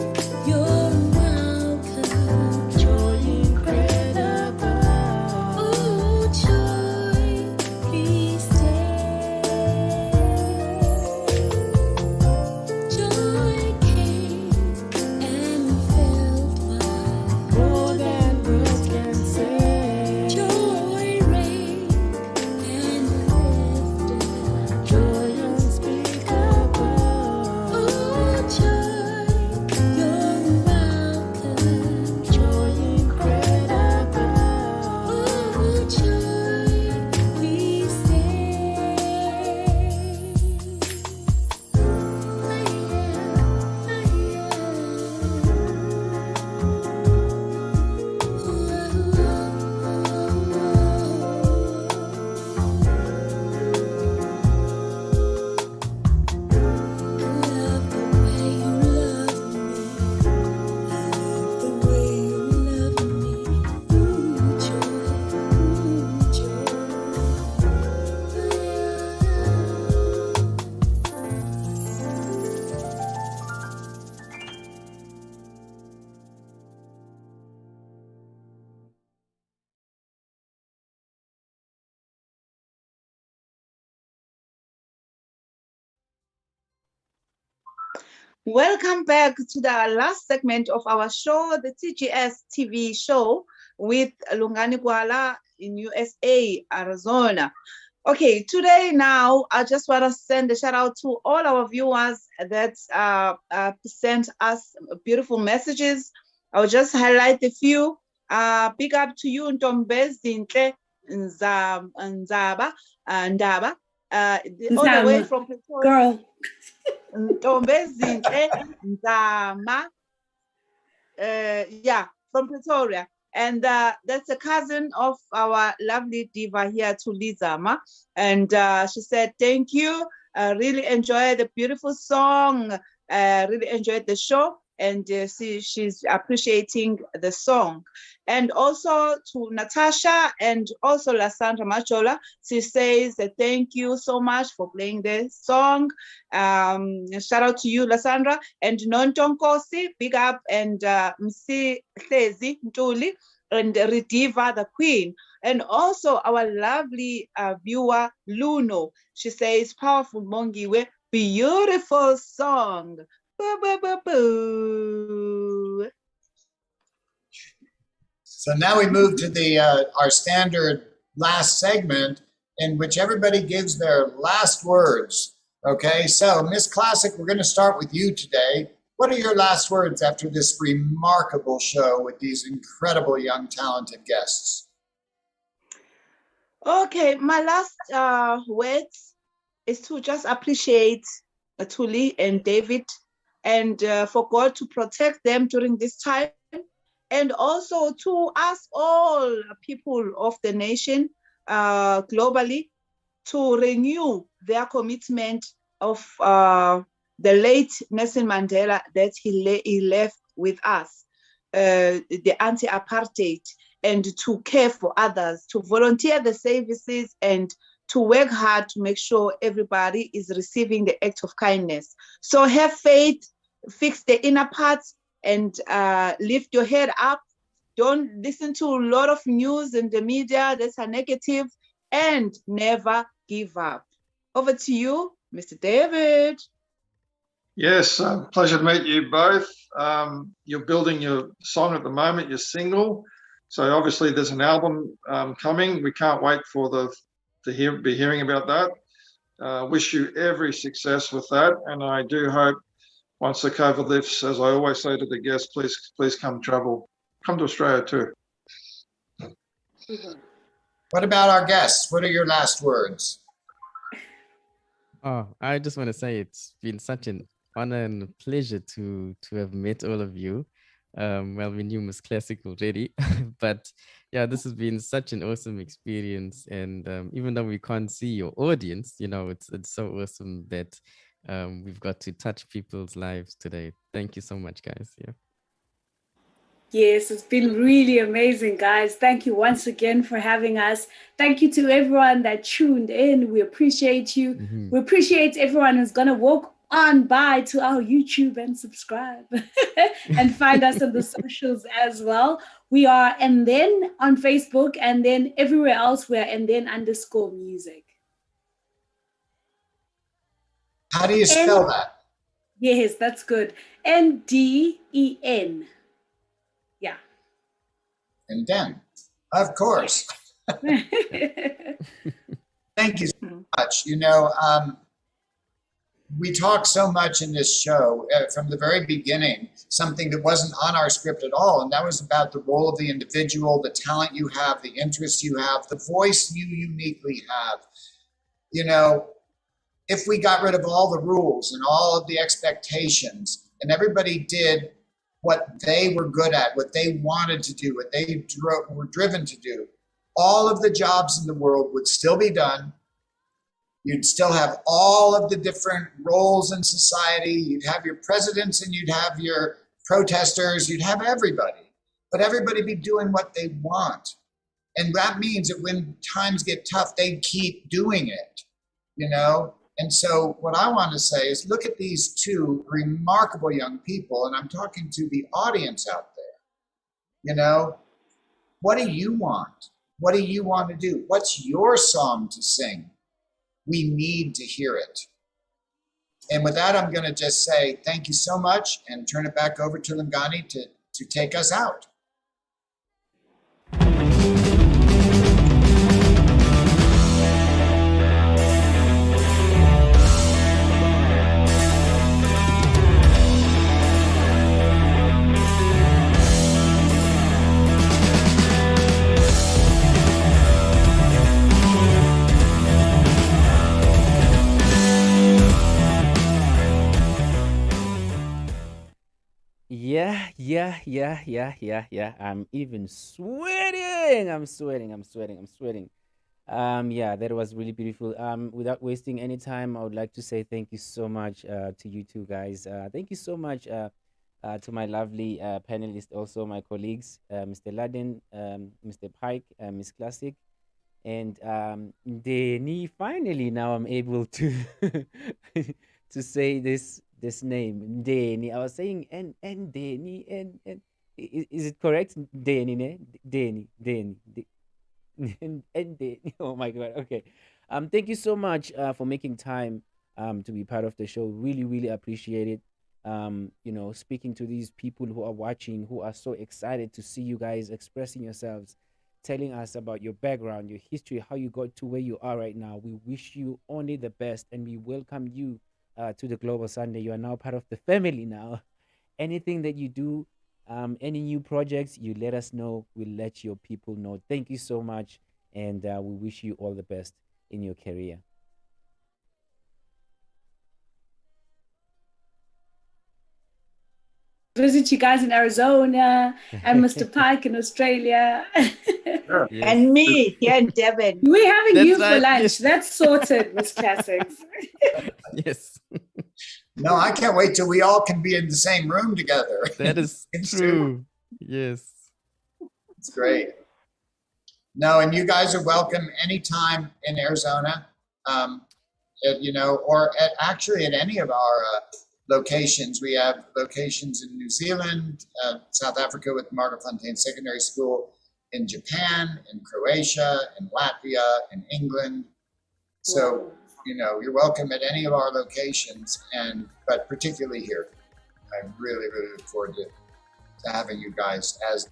you're welcome. Joy incredible. Oh, joy, please stay. Joy came and filled my More than words can say. joy reigned and lifted. Joy unspeakable. Oh, joy, you're welcome. Joy incredible. Oh, joy, please Welcome back to the last segment of our show, the TGS TV show with Lungani Gwala in USA, Arizona. Okay, today now, I just want to send a shout out to all our viewers that sent us beautiful messages. I'll just highlight a few. Big up to you, Ntombezinhle Ndaba, all the way Nzama, from Pretoria. girl. Ntombezinhle Nzama, from Pretoria. And that's a cousin of our lovely diva here, Thulile Zama. And she said, thank you. Really enjoyed the beautiful song. Really enjoyed the show. And she's appreciating the song. And also to Natasha and also Lasandra Machola, she says thank you so much for playing the song. Shout out to you, Lasandra. And Nontonkosi, big up, and Msi Hlezi Ntuli, and Rediva the Queen. And also our lovely viewer, Luno. She says, powerful Mongiwe, beautiful song. Boo, boo, boo, boo. So now we move to the our standard last segment, in which everybody gives their last words. Okay, so Miss Classic, we're going to start with you today. What are your last words after this remarkable show with these incredible young talented guests? Okay, my last words is to just appreciate Thuli and David, and for God to protect them during this time, and also to ask all people of the nation globally to renew their commitment of the late Nelson Mandela that he left with us, the anti-apartheid, and to care for others, to volunteer the services, and to work hard to make sure everybody is receiving the act of kindness. So have faith, fix the inner parts, and lift your head up. Don't listen to a lot of news in the media that's a negative, and never give up. Over to you, Mr. David. Yes, pleasure to meet you both. You're building your song at the moment, your single. So obviously there's an album coming. We can't wait for be hearing about that. Wish you every success with that. And I do hope once the COVID lifts, as I always say to the guests, please come to Australia too. What about our guests? What are your last words? Oh, I just want to say it's been such an honor and a pleasure to have met all of you. Well, we knew Miss Classic already, but yeah, this has been such an awesome experience. And even though we can't see your audience, you know, it's so awesome that we've got to touch people's lives today. Thank you so much, guys. Yeah. Yes, it's been really amazing, guys. Thank you once again for having us. Thank you to everyone that tuned in. We appreciate you. Mhm. We appreciate everyone who's going to walk on by to our YouTube and subscribe and find us on the socials as well. We are And Then on Facebook, and then everywhere else we're And Then _music. How do you spell that? Yes, that's good. NDEN. Yeah. And then, of course. Thank you so much. You know, we talk so much in this show from the very beginning, something that wasn't on our script at all. And that was about the role of the individual, the talent you have, the interests you have, the voice you uniquely have. You know, if we got rid of all the rules and all of the expectations and everybody did what they were good at, what they wanted to do, what they were driven to do, all of the jobs in the world would still be done. You'd still have all of the different roles in society. You'd have your presidents and you'd have your protesters. You'd have everybody, but everybody be doing what they want. And that means that when times get tough, they keep doing it, you know? And so what I want to say is look at these two remarkable young people, and I'm talking to the audience out there. You know, what do you want? What do you want to do? What's your song to sing? We need to hear it. And with that, I'm going to just say thank you so much and turn it back over to Lungani to take us out. Yeah. I'm even sweating. I'm sweating. Yeah, that was really beautiful. Without wasting any time, I would like to say thank you so much to you two guys. Thank you so much to my lovely panelists, also my colleagues, Mr. Laden, Mr. Pike, Miss Classic, and Deni. Finally, now I'm able to to say this name, Deni. I was saying and Deni and is it correct? Deni, ne? Deni. And Deni. Oh my God. Okay. Thank you so much for making time to be part of the show. Really appreciate it. You know, speaking to these people who are watching, who are so excited to see you guys expressing yourselves, telling us about your background, your history, how you got to where you are right now. We wish you only the best, and we welcome you to the Global Sunday. You are now part of the family now. Anything that you do, any new projects, you let us know. We'll let your people know. Thank you so much, and we wish you all the best in your career. Visit you guys in Arizona and Mr. Pike in Australia. Sure. Yes. And me here in Devon. We're having That's you for right, lunch. yes. That's sorted, Miss Classics. Yes, No, I can't wait till we all can be in the same room together. that is true. Yes. It's great. No, and you guys are welcome anytime in Arizona, or actually at any of our locations. We have locations in New Zealand, South Africa with Margaretfontein Secondary School, in Japan, in Croatia, in Latvia, in England. So, you're welcome at any of our locations, but particularly here. I really, really look forward to having you guys as